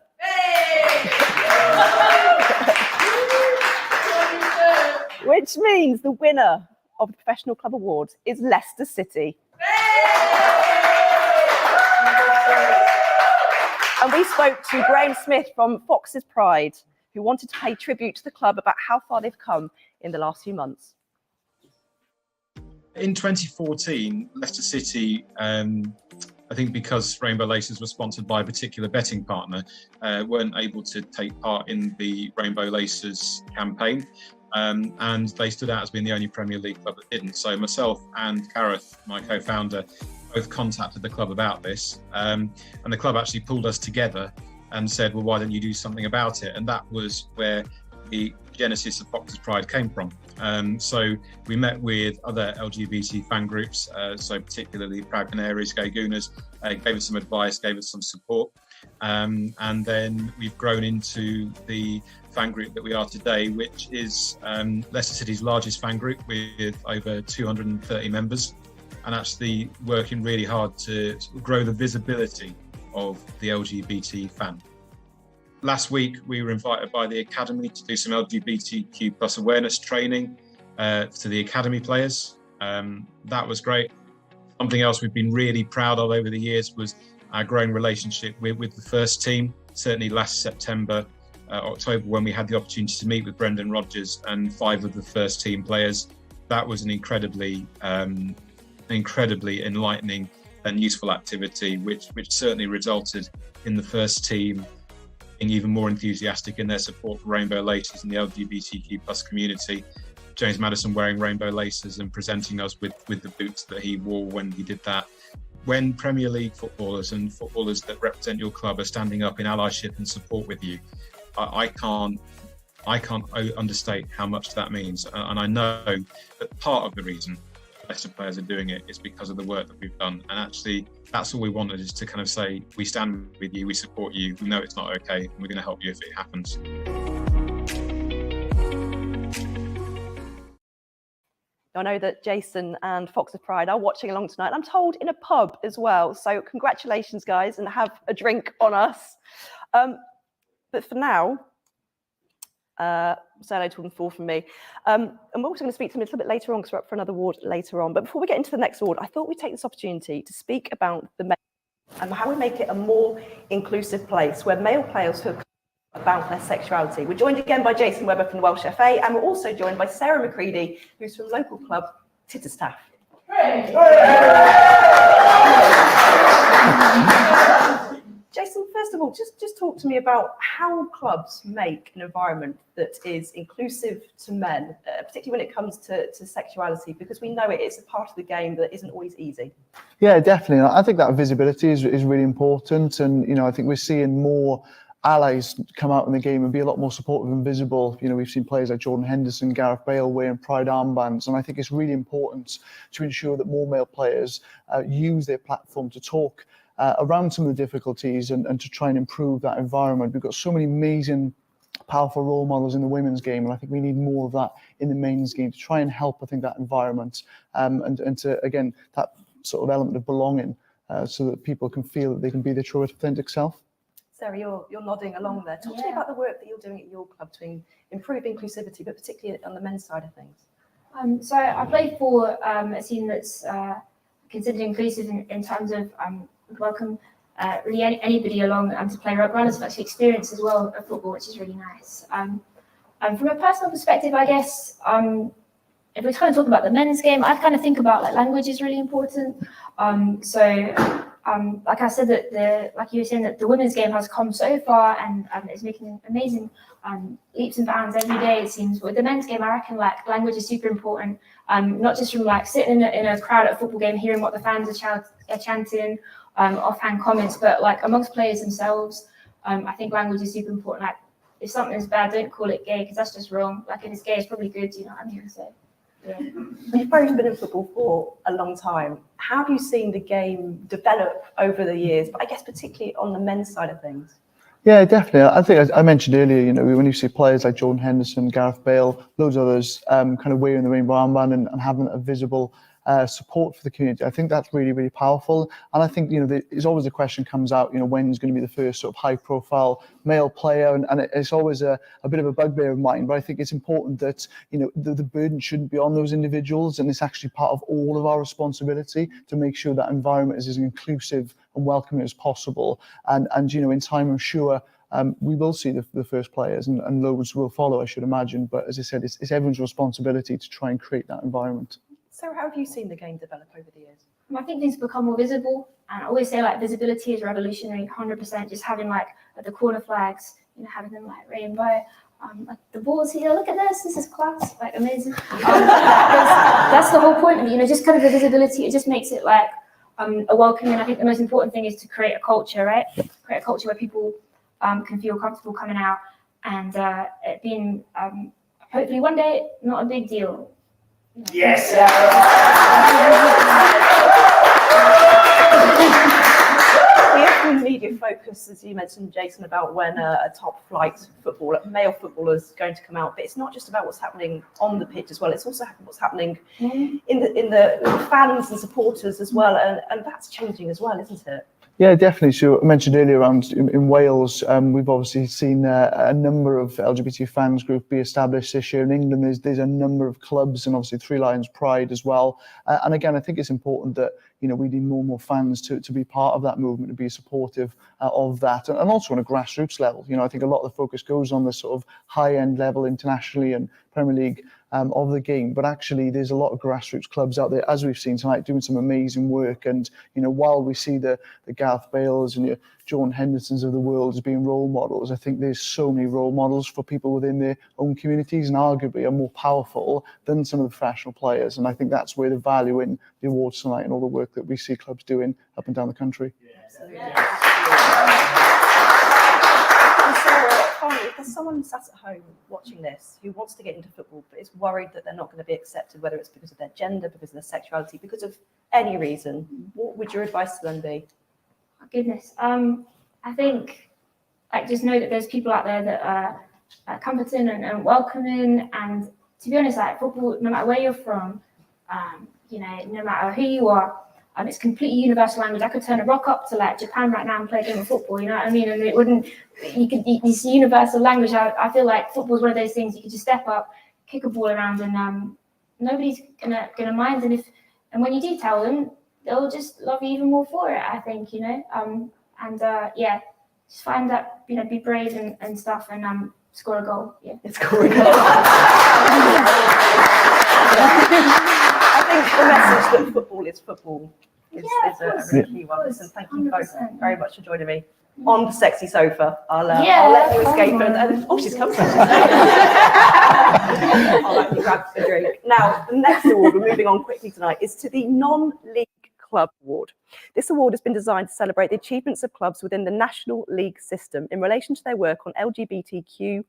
Speaker 4: Which means the winner of the Professional Club Awards is Leicester City. And we spoke to Graham Smith from Fox's Pride, who wanted to pay tribute to the club about how far they've come in the last few months.
Speaker 16: In 2014, Leicester City, I think because Rainbow Laces were sponsored by a particular betting partner, weren't able to take part in the Rainbow Laces campaign. And they stood out as being the only Premier League club that didn't. So myself and Gareth, my co-founder, both contacted the club about this, and the club actually pulled us together and said, well, why don't you do something about it? And that was where the genesis of Fox's Pride came from. So we met with other LGBT fan groups, so particularly Proud Canaries, Gay Gooners, gave us some advice, gave us some support. And then we've grown into the fan group that we are today, which is Leicester City's largest fan group with over 230 members, and actually working really hard to grow the visibility of the LGBT fan. Last week, we were invited by the Academy to do some LGBTQ+ awareness training to the Academy players. That was great. Something else we've been really proud of over the years was our growing relationship with the first team. Certainly last September, October, when we had the opportunity to meet with Brendan Rodgers and 5 of the first team players. That was an incredibly enlightening and useful activity, which certainly resulted in the first team being even more enthusiastic in their support for Rainbow Laces and the LGBTQ+ community. James Maddison wearing Rainbow Laces and presenting us with the boots that he wore when he did that when Premier League footballers and footballers that represent your club are standing up in allyship and support with you, I can't understate how much that means. And I know that part of the reason Leicester players are doing it is because of the work that we've done. And actually, that's all we wanted, is to kind of say, we stand with you, we support you, we know it's not okay, and we're going to help you if it happens.
Speaker 4: I know that Jason and Fox of Pride are watching along tonight. I'm told in a pub as well. So congratulations, guys, and have a drink on us. But for now, say hello to them four from me. And we're also going to speak to them a little bit later on because we're up for another award later on. But before we get into the next award, I thought we'd take this opportunity to speak about the and how we make it a more inclusive place where male players feel about their sexuality. We're joined again by Jason Webber from the Welsh FA, and we're also joined by Sarah McCready, who's from local club Titterstaff. Jason, first of all, just talk to me about how clubs make an environment that is inclusive to men, particularly when it comes to sexuality, because we know it is a part of the game that isn't always easy.
Speaker 2: Yeah, definitely. I think that visibility is really important, and I think we're seeing more allies come out in the game and be a lot more supportive and visible. We've seen players like Jordan Henderson, Gareth Bale wearing Pride armbands, and I think it's really important to ensure that more male players use their platform to talk around some of the difficulties and to try and improve that environment. We've got so many amazing, powerful role models in the women's game, and I think we need more of that in the men's game to try and help, I think, that environment and to, again, that sort of element of belonging so that people can feel that they can be their true authentic self.
Speaker 4: Sarah, you're nodding along there. Talk to me about the work that you're doing at your club to improve inclusivity, but particularly on the men's side of things.
Speaker 17: So I play for a team that's considered inclusive in terms of welcome really anybody along to play rugby. Runners actually experience as well of football, which is really nice. From a personal perspective, I guess if we're kind of talking about the men's game, I kind of think about like language is really important. Like I said, that like you were saying, that the women's game has come so far and is making amazing leaps and bounds every day, it seems. With the men's game, I reckon like language is super important, not just from like sitting in a crowd at a football game, hearing what the fans are chanting, offhand comments, but like amongst players themselves. I think language is super important. Like if something's bad, don't call it gay because that's just wrong. Like if it's gay, it's probably good, you know what I mean? So. Yeah.
Speaker 4: You've both been in football for a long time. How have you seen the game develop over the years, but I guess particularly on the men's side of things?
Speaker 2: Yeah, definitely. I think I mentioned earlier, when you see players like Jordan Henderson, Gareth Bale, loads of others kind of wearing the rainbow armband and having a visible support for the community, I think that's really, really powerful. And I think, there's always a question comes out, when's going to be the first sort of high profile male player, and it's always a bit of a bugbear of mine, but I think it's important that, the burden shouldn't be on those individuals, and it's actually part of all of our responsibility to make sure that environment is as inclusive and welcoming as possible. And in time, I'm sure we will see the first players and loads will follow, I should imagine. But as I said, it's everyone's responsibility to try and create that environment.
Speaker 4: So how have you seen the game develop over the years?
Speaker 17: I think things become more visible, and I always say like visibility is revolutionary, 100%. Just having like the corner flags, having them like rainbow, like the balls here. Look at this is class, like amazing. That's the whole point of it, just kind of the visibility. It just makes it like a welcoming. I think the most important thing is to create a culture, right? Create a culture where people can feel comfortable coming out, and it being hopefully one day not a big deal.
Speaker 10: Yes.
Speaker 4: We often media focus, as you mentioned, Jason, about when a top flight footballer, male footballer, is going to come out. But it's not just about what's happening on the pitch as well. It's also what's happening in the fans and supporters as well, and that's changing as well, isn't it?
Speaker 2: Yeah, definitely. So I mentioned earlier around in Wales, we've obviously seen a number of LGBT fans group be established this year. In England, there's a number of clubs, and obviously Three Lions Pride as well. And again, I think it's important that we need more and more fans to be part of that movement, to be supportive of that, and also on a grassroots level. I think a lot of the focus goes on the sort of high-end level internationally and Premier League of the game. But actually, there's a lot of grassroots clubs out there, as we've seen tonight, doing some amazing work. And, you know, while we see the Gareth Bales and your John Hendersons of the world as being role models, I think there's so many role models for people within their own communities, and arguably are more powerful than some of the professional players. And I think that's where the value in the awards tonight and all the work that we see clubs doing up and down the country.
Speaker 4: Finally, if there's someone sat at home watching this who wants to get into football but is worried that they're not going to be accepted, whether it's because of their gender, because of their sexuality, because of any reason, what would your advice to them be?
Speaker 17: Oh, goodness. I think, like, just know that there's people out there that are competent and welcoming. And to be honest, like, football, no matter where you're from, you know, no matter who you are, it's completely universal language. I could turn a rock up to like Japan right now and play a game of football, you know what I mean? And it wouldn't, it's universal language. I feel like football is one of those things you could just step up, kick a ball around, and nobody's gonna mind. And when you do tell them, they'll just love you even more for it, I think, you know? Yeah, just find that, you know, be brave and stuff, and score a goal. Yeah.
Speaker 4: Score a goal. I think the message that football is football is a really key one. So thank you both very much for joining me on the sexy sofa. I'll let you escape and oh, she's come. I'll let you grab a drink. Now, the next award, we're moving on quickly tonight, is to the Non-League Club Award. This award has been designed to celebrate the achievements of clubs within the National League system in relation to their work on LGBTQ+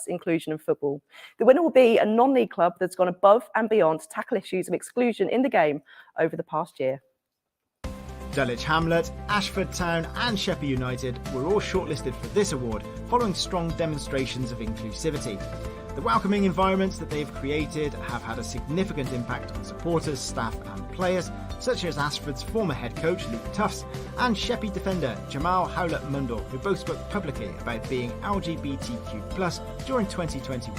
Speaker 4: inclusion in football. The winner will be a non-league club that's gone above and beyond to tackle issues of exclusion in the game over the past year.
Speaker 6: Dulwich Hamlet, Ashford Town and Sheppey United were all shortlisted for this award following strong demonstrations of inclusivity. The welcoming environments that they've created have had a significant impact on supporters, staff and players, such as Ashford's former head coach Luke Tufts and Sheppey defender Jamal Howlett Mundell, who both spoke publicly about being LGBTQ+ during 2021.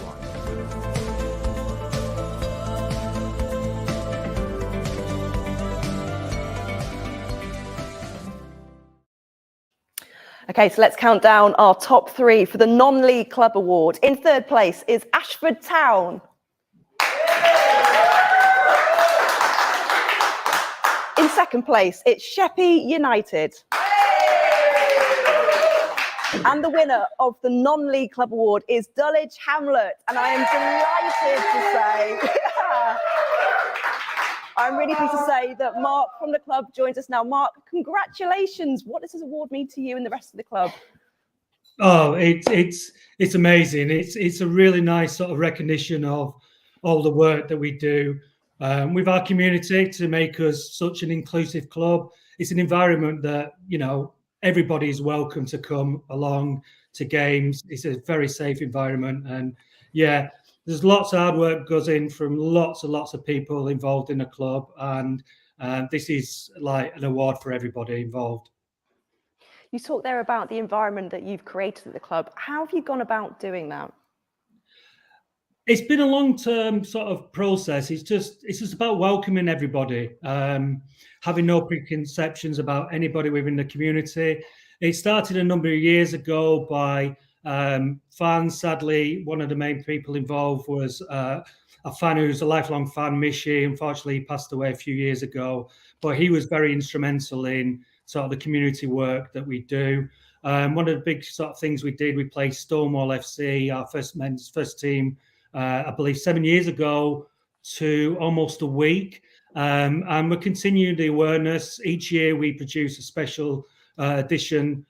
Speaker 4: Okay, so let's count down our top three for the Non-League Club Award. In third place is Ashford Town. In second place, it's Sheppey United. And the winner of the Non-League Club Award is Dulwich Hamlet. And I am delighted to say, I'm really pleased to say that Mark from the club joins us now. Mark, congratulations. What does this award mean to you and the rest of the club?
Speaker 18: Oh, it's amazing. It's a really nice sort of recognition of all the work that we do with our community to make us such an inclusive club. It's an environment that, you know, everybody is welcome to come along to games. It's a very safe environment, and yeah, there's lots of hard work goes in from lots and lots of people involved in the club, and this is like an award for everybody involved.
Speaker 4: You talked there about the environment that you've created at the club. How have you gone about doing that?
Speaker 18: It's been a long-term sort of process. It's just about welcoming everybody, having no preconceptions about anybody within the community. It started a number of years ago by fans. Sadly, one of the main people involved was a fan who's a lifelong fan, Mishi. Unfortunately, he passed away a few years ago, but he was very instrumental in sort of the community work that we do. One of the big sort of things we did, we played Stonewall FC, our first team, I believe 7 years ago, to almost a week. And we're continuing the awareness. Each year we produce a special edition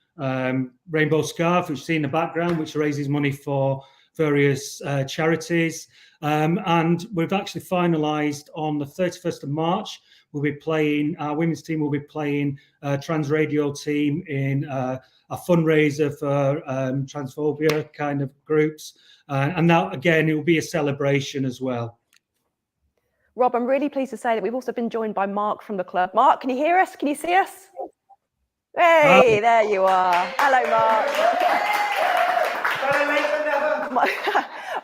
Speaker 18: rainbow scarf, which you see in the background, which raises money for various charities. And we've actually finalised on the 31st of March. We'll be playing, our women's team will be playing a trans radio team in a fundraiser for transphobia kind of groups. And that, again, it will be a celebration as well.
Speaker 4: Rob, I'm really pleased to say that we've also been joined by Mark from the club. Mark, can you hear us? Can you see us? Hey, there you are. Hello, Mark.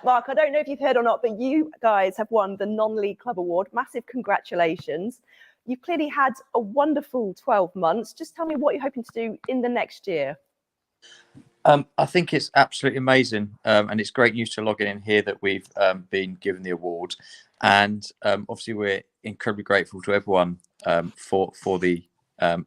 Speaker 4: Mark, I don't know if you've heard or not, but you guys have won the Non-League Club Award. Massive congratulations. You've clearly had a wonderful 12 months. Just tell me what you're hoping to do in the next year.
Speaker 19: I think it's absolutely amazing, and it's great news to log in here that we've been given the award, and obviously we're incredibly grateful to everyone for the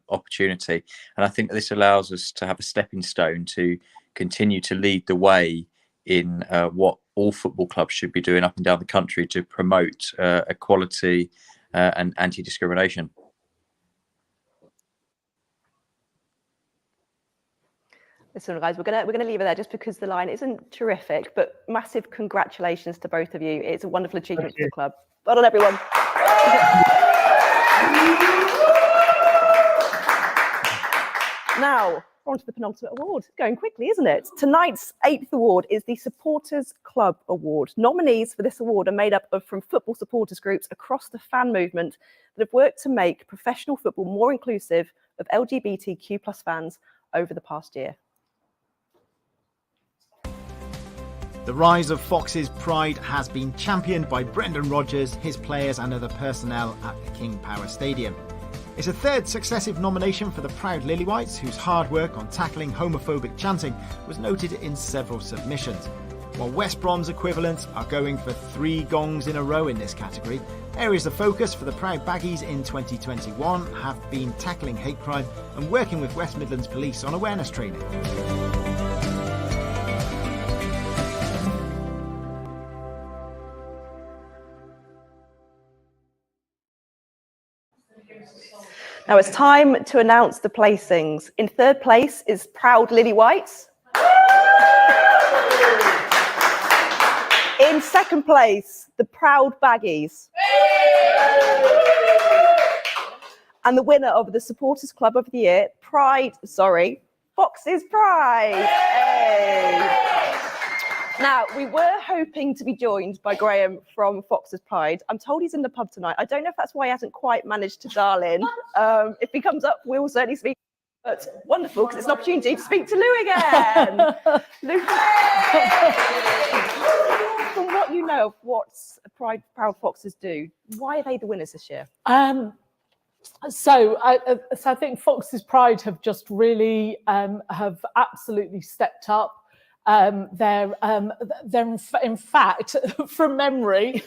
Speaker 19: opportunity, and I think this allows us to have a stepping stone to continue to lead the way in what all football clubs should be doing up and down the country to promote equality and anti-discrimination.
Speaker 4: Listen, guys, we're gonna leave it there just because the line isn't terrific, but massive congratulations to both of you. It's a wonderful achievement for the club. Well done, everyone. Now, on to the penultimate award. Going quickly, isn't it? Tonight's 8th award is the Supporters Club Award. Nominees for this award are made up from football supporters groups across the fan movement that have worked to make professional football more inclusive of LGBTQ+ fans over the past year.
Speaker 6: The rise of Fox's pride has been championed by Brendan Rodgers, his players and other personnel at the King Power Stadium. It's a third successive nomination for the proud Lilywhites, whose hard work on tackling homophobic chanting was noted in several submissions. While West Brom's equivalents are going for 3 gongs in a row in this category, areas of focus for the proud Baggies in 2021 have been tackling hate crime and working with West Midlands Police on awareness training.
Speaker 4: Now it's time to announce the placings. In 3rd place is Proud Lilywhites. In 2nd place, the Proud Baggies. And the winner of the Supporters Club of the Year, Fox's Pride. Hey. Now, we were hoping to be joined by Graham from Fox's Pride. I'm told he's in the pub tonight. I don't know if that's why he hasn't quite managed to dial in. If he comes up, we'll certainly speak. But wonderful, because it's an opportunity to speak to Lou again. Lou, from what you know of what Proud Foxes do, why are they the winners this year?
Speaker 5: So I think Fox's Pride have just really have absolutely stepped up. They're in fact, from memory,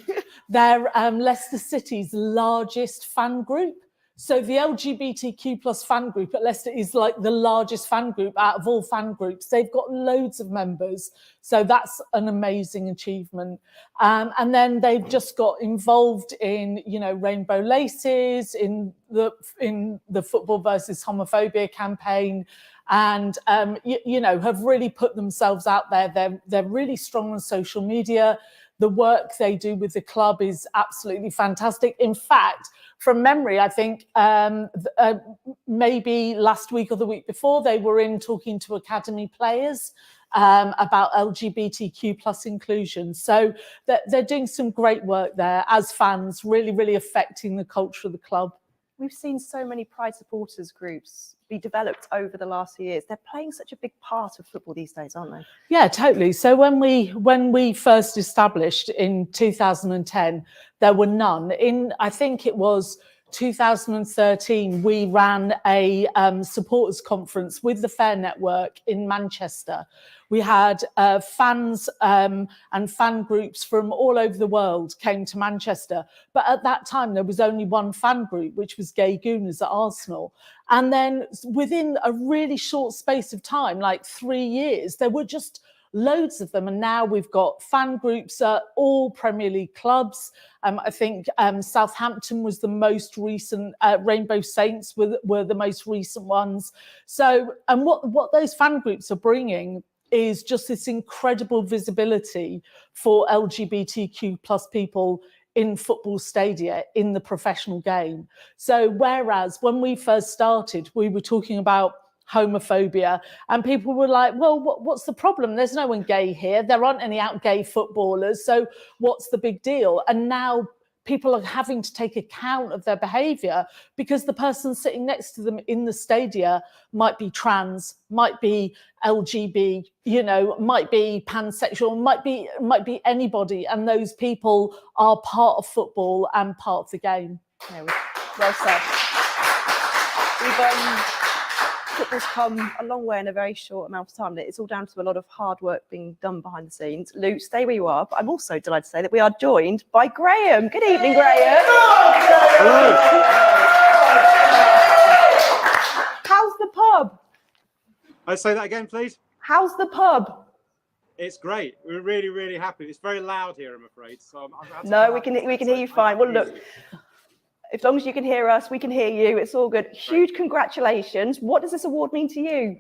Speaker 5: they're Leicester City's largest fan group. So the LGBTQ+ fan group at Leicester is like the largest fan group out of all fan groups. They've got loads of members. So that's an amazing achievement. And then they've just got involved in, Rainbow Laces, in the Football versus Homophobia campaign, and have really put themselves out there. They're really strong on social media. The work they do with the club is absolutely fantastic. In fact, from memory, I think maybe last week or the week before, they were in talking to academy players about LGBTQ+ inclusion. So they're doing some great work there as fans, really, really affecting the culture of the club.
Speaker 4: We've seen so many Pride supporters groups be developed over the last few years. They're playing such a big part of football these days, aren't they?
Speaker 5: Yeah, totally. So when we first established in 2010, there were none. I think it was 2013, we ran a supporters conference with the Fair Network in Manchester. We had fans and fan groups from all over the world came to Manchester. But at that time, there was only one fan group, which was Gay Gooners at Arsenal. And then within a really short space of time, like 3 years, there were just loads of them. And now we've got fan groups at all Premier League clubs. I think Southampton was the most recent, Rainbow Saints were the most recent ones. So, and what those fan groups are bringing is just this incredible visibility for LGBTQ+ people in football stadia, in the professional game. So whereas when we first started, we were talking about homophobia and people were like, well, what's the problem? There's no one gay here. There aren't any out gay footballers. So what's the big deal? And now people are having to take account of their behavior because the person sitting next to them in the stadia might be trans, might be LGB, might be pansexual, might be anybody. And those people are part of football and part of the game.
Speaker 4: Yeah, well said. football's come a long way in a very short amount of time. It's all down to a lot of hard work being done behind the scenes. Lou, stay where you are, but I'm also delighted to say that we are joined by Graham. Good evening, Graham.
Speaker 20: Hello.
Speaker 4: How's the pub?
Speaker 20: Say that again, please.
Speaker 4: How's the pub?
Speaker 20: It's great. We're really, really happy. It's very loud here, I'm afraid. So
Speaker 4: No, we can hear you fine. Well, look, as long as you can hear us, we can hear you. It's all good. Huge congratulations. What does this award mean to you?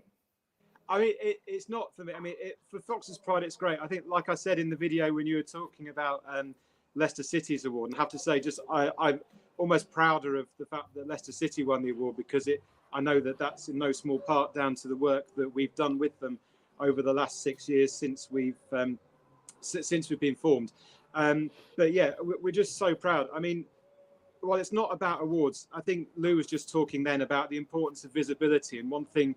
Speaker 20: I mean, it's not for me. I mean, for Fox's Pride, it's great. I think, like I said in the video when you were talking about Leicester City's award, and I have to say, I'm almost prouder of the fact that Leicester City won the award, because I know that that's in no small part down to the work that we've done with them over the last 6 years since we've been formed. But yeah, we're just so proud. I mean, well, it's not about awards. I think Lou was just talking then about the importance of visibility, and one thing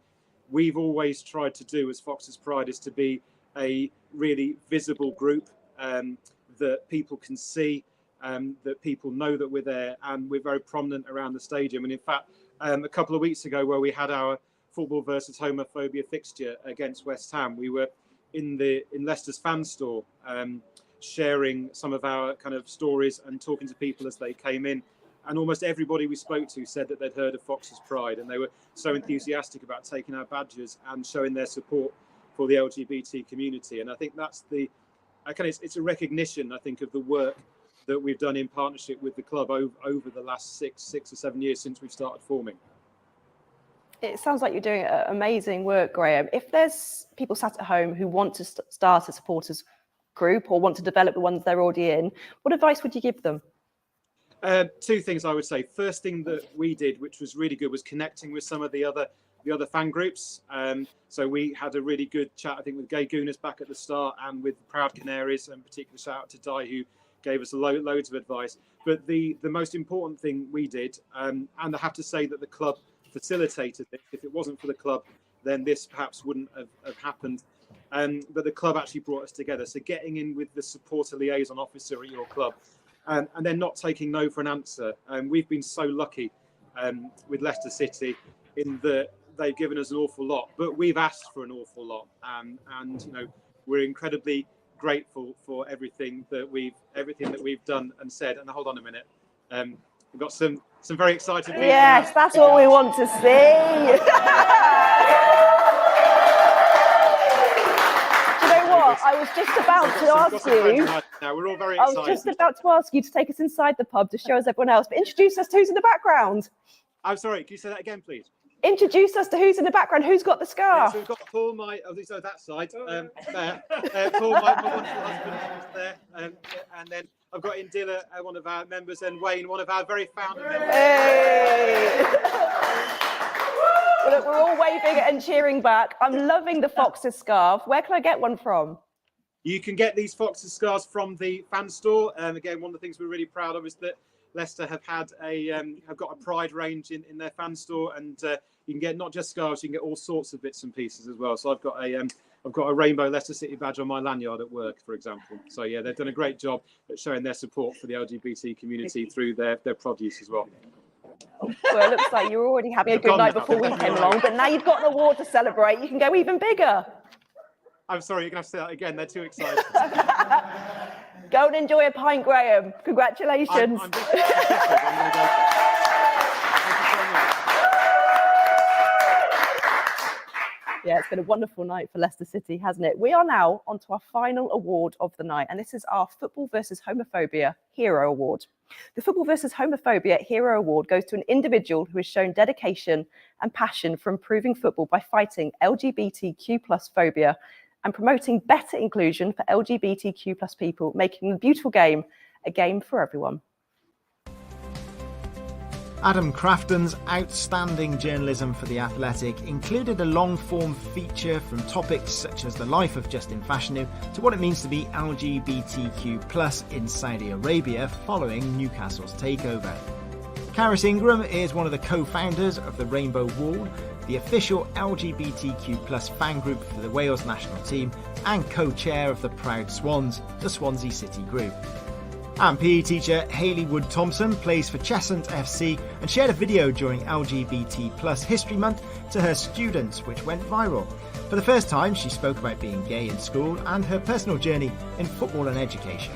Speaker 20: we've always tried to do as Fox's Pride is to be a really visible group that people can see, that people know that we're there, and we're very prominent around the stadium. And in fact, a couple of weeks ago, where we had our football versus homophobia fixture against West Ham, we were in Leicester's fan store, sharing some of our kind of stories and talking to people as they came in. And almost everybody we spoke to said that they'd heard of Fox's Pride, and they were so enthusiastic about taking our badges and showing their support for the LGBT community. And I think that's it's a recognition, I think, of the work that we've done in partnership with the club over the last six or 7 years since we've started forming.
Speaker 4: It sounds like you're doing amazing work, Graham. If there's people sat at home who want to start a supporters group or want to develop the ones they're already in, what advice would you give them?
Speaker 20: Two things I would say. First thing that we did, which was really good, was connecting with some of the other fan groups. So we had a really good chat, I think, with Gay Gooners back at the start, and with the Proud Canaries, and particular shout out to Di, who gave us loads of advice. But the most important thing we did, and I have to say that the club facilitated it. If it wasn't for the club, then this perhaps wouldn't have happened. But the club actually brought us together. So getting in with the supporter liaison officer at your club, and then not taking no for an answer. We've been so lucky with Leicester City in that they've given us an awful lot, but we've asked for an awful lot. And you know, we're incredibly grateful for everything that we've done and said. And hold on a minute, we've got some very excited people.
Speaker 4: Yes, that's what we want to see. I was just about to ask you.
Speaker 20: Now we're all very excited.
Speaker 4: I was just about to ask you to take us inside the pub to show us everyone else, but introduce us to who's in the background.
Speaker 20: I'm sorry, can you say that again, please?
Speaker 4: Introduce us to who's in the background. Who's got the scarf?
Speaker 20: Yeah, so we've got Paul, that side, there. Paul, my wonderful husband, is there, and then I've got Indila, one of our members, and Wayne, one of our very founder members.
Speaker 4: Hey! Well, look, we're all waving and cheering back. I'm loving the Fox's scarf. Where can I get one from?
Speaker 20: You can get these Fox's scarves from the fan store. Again, one of the things we're really proud of is that Leicester have got a Pride range in their fan store, and you can get not just scarves, you can get all sorts of bits and pieces as well. So I've got a rainbow Leicester City badge on my lanyard at work, for example. So yeah, they've done a great job at showing their support for the LGBT community through their produce as well.
Speaker 4: Well, it looks like you were already having a good night before we came along, but now you've got an award to celebrate. You can go even bigger.
Speaker 20: I'm sorry, you're going to have to say that again. They're too excited.
Speaker 4: Go and enjoy a pint, Graham. Congratulations.
Speaker 20: I'm going to go for it.
Speaker 4: Yeah, it's been a wonderful night for Leicester City, hasn't it? We are now on to our final award of the night, and this is our Football versus Homophobia Hero Award. The Football versus Homophobia Hero Award goes to an individual who has shown dedication and passion for improving football by fighting LGBTQ+ phobia and promoting better inclusion for LGBTQ+ people, making the beautiful game a game for everyone.
Speaker 6: Adam Crafton's outstanding journalism for The Athletic included a long-form feature from topics such as the life of Justin Fashanu to what it means to be LGBTQ+ in Saudi Arabia following Newcastle's takeover. Karis Ingram is one of the co-founders of the Rainbow Wall, the official LGBTQ+ fan group for the Wales national team, and co-chair of the Proud Swans, the Swansea City group. And PE teacher Hayley Wood-Thompson plays for Cheshunt FC and shared a video during LGBT+ History Month to her students, which went viral. For the first time, she spoke about being gay in school and her personal journey in football and education.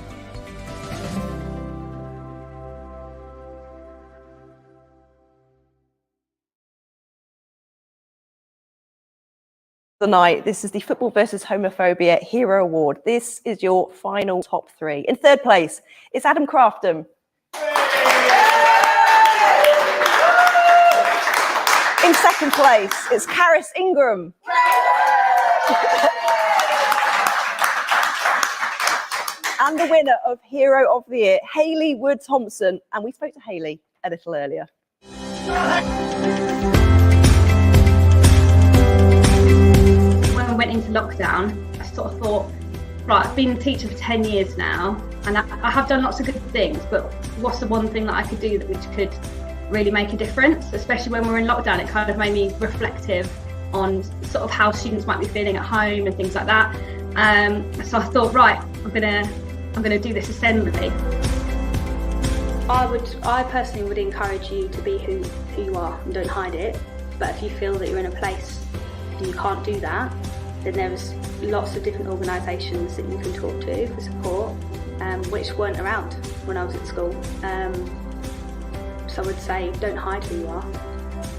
Speaker 4: Tonight, this is the Football versus Homophobia Hero Award. This is your final top three. In third place, it's Adam Crafton. In second place, it's Karis Ingram. And the winner of Hero of the Year, Hayley Wood Thompson. And we spoke to Hayley a little earlier.
Speaker 21: When we went into lockdown, I sort of thought, right, I've been a teacher for 10 years now, and I have done lots of good things, but what's the one thing that I could do which could really make a difference? Especially when we're in lockdown, it kind of made me reflective on sort of how students might be feeling at home and things like that. So I thought, right, I'm gonna do this assembly.
Speaker 1: I personally would encourage you to be who you are and don't hide it. But if you feel that you're in a place and you can't do that, then there's lots of different organisations that you can talk to for support, which weren't around when I was at school. So I would say, don't hide who you are.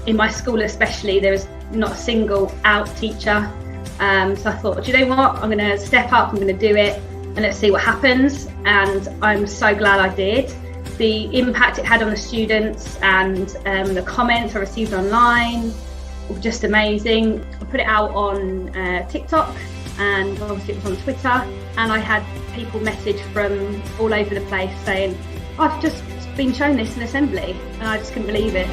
Speaker 21: In my school especially, there was not a single out teacher. So I thought, do you know what? I'm going to step up, I'm going to do it, and let's see what happens. And I'm so glad I did. The impact it had on the students and the comments I received online were just amazing. I put it out on TikTok, and obviously it was on Twitter, and I had people message from all over the place saying, I've just been shown this in assembly, and I just couldn't believe it.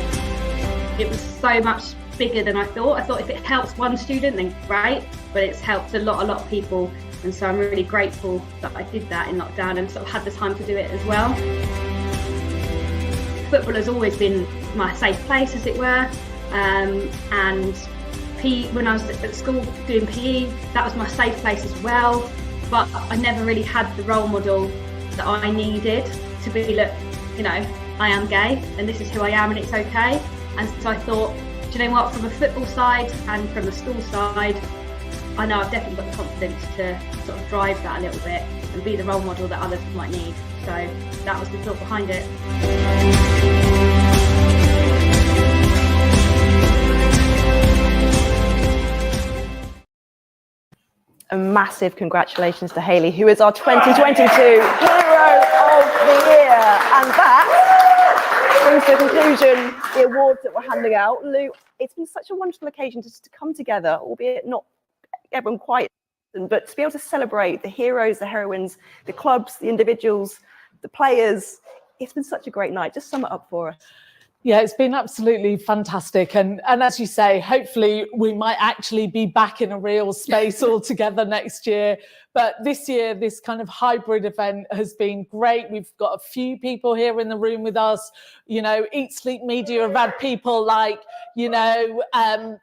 Speaker 21: It was so much bigger than I thought. I thought if it helps one student, then great, but it's helped a lot of people, and so I'm really grateful that I did that in lockdown and sort of had the time to do it as well. Football has always been my safe place, as it were, and PE, when I was at school doing PE, that was my safe place as well, but I never really had the role model that I needed to be, look, you know, I am gay and this is who I am and it's okay. And so I thought, do you know what, from a football side and from the school side, I know I've definitely got the confidence to sort of drive that a little bit and be the role model that others might need. So that was the thought behind it.
Speaker 4: A massive congratulations to Hayley, who is our 2022 Hero of the Year. And that brings to a conclusion the awards that we're handing out. Lou, it's been such a wonderful occasion just to come together, albeit not everyone quite, but to be able to celebrate the heroes, the heroines, the clubs, the individuals, the players. It's been such a great night. Just sum it up for us.
Speaker 5: Yeah, it's been absolutely fantastic. And as you say, hopefully we might actually be back in a real space all together next year. But this year, this kind of hybrid event has been great. We've got a few people here in the room with us. You know, Eat Sleep Media have had people like, you know,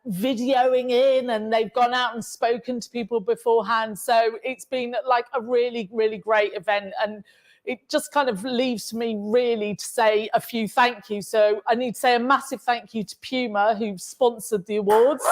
Speaker 5: videoing in, and they've gone out and spoken to people beforehand. So it's been like a really, really great event. And it just kind of leaves me really to say a few thank yous. So I need to say a massive thank you to Puma, who've sponsored the awards.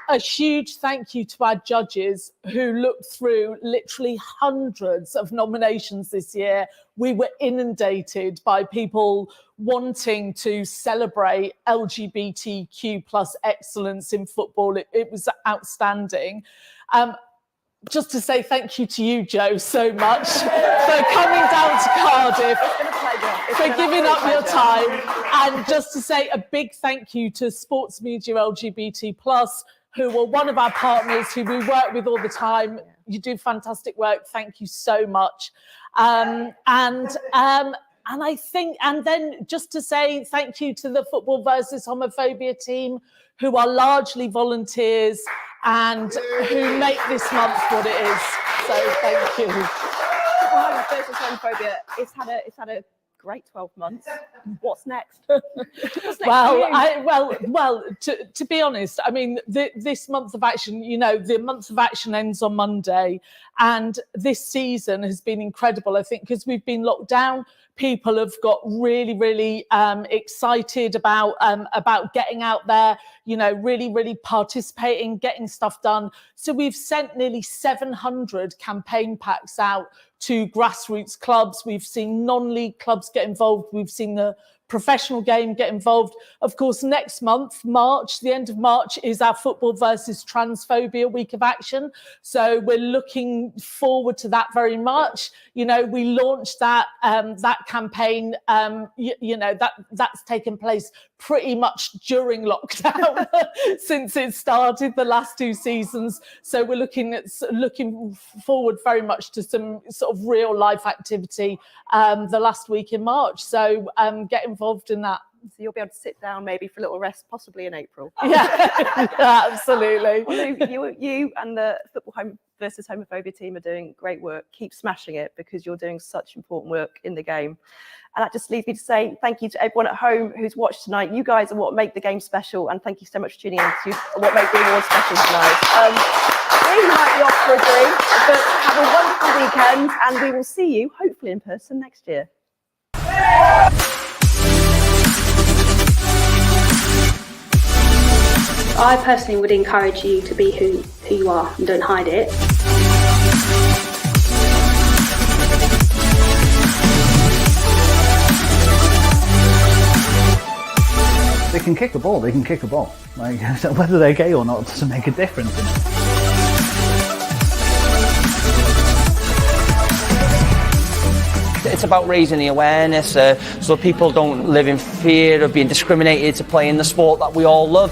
Speaker 5: A huge thank you to our judges who looked through literally hundreds of nominations this year. We were inundated by people wanting to celebrate LGBTQ plus excellence in football. It was outstanding. Just to say thank you to you, Joe, so much for coming down to Cardiff, for giving up your time, and just to say a big thank you to Sports Media LGBT+, who are one of our partners who we work with all the time. You do fantastic work. Thank you so much. And I think, and then just to say thank you to the Football versus Homophobia team, who are largely volunteers and who make this month what it is. So thank you.
Speaker 4: Football versus Homophobia, it's had a great 12 months. What's next?
Speaker 5: Well, to be honest, I mean, this month of action, you know, the month of action ends on Monday, and this season has been incredible. I think because we've been locked down, people have got really, really excited about getting out there, you know, really participating, getting stuff done. So we've sent nearly 700 campaign packs out to grassroots clubs. We've seen non-league clubs get involved. We've seen the professional game get involved. Of course, next month, March, the end of March, is our Football versus Transphobia Week of Action. So we're looking forward to that very much. You know, we launched that campaign. You know, that's taken place pretty much during lockdown since it started the last 2 seasons. So we're looking forward very much to some sort of real life activity the last week in March. So get involved in that.
Speaker 4: So you'll be able to sit down maybe for a little rest, possibly in April.
Speaker 5: Yeah, absolutely.
Speaker 4: Well, you and the Football versus Homophobia team are doing great work. Keep smashing it, because you're doing such important work in the game. And that just leads me to say thank you to everyone at home who's watched tonight. You guys are what make the game special, and thank you so much for tuning in to what make the awards special tonight. We might be off for a drink, but have a wonderful weekend, and we will see you hopefully in person next year.
Speaker 1: I personally would encourage you to be who you are and don't hide it.
Speaker 15: They can kick a ball, they can kick a ball. Like, whether they're gay or not doesn't make a difference.
Speaker 3: It's about raising the awareness so people don't live in fear of being discriminated to play in the sport that we all love.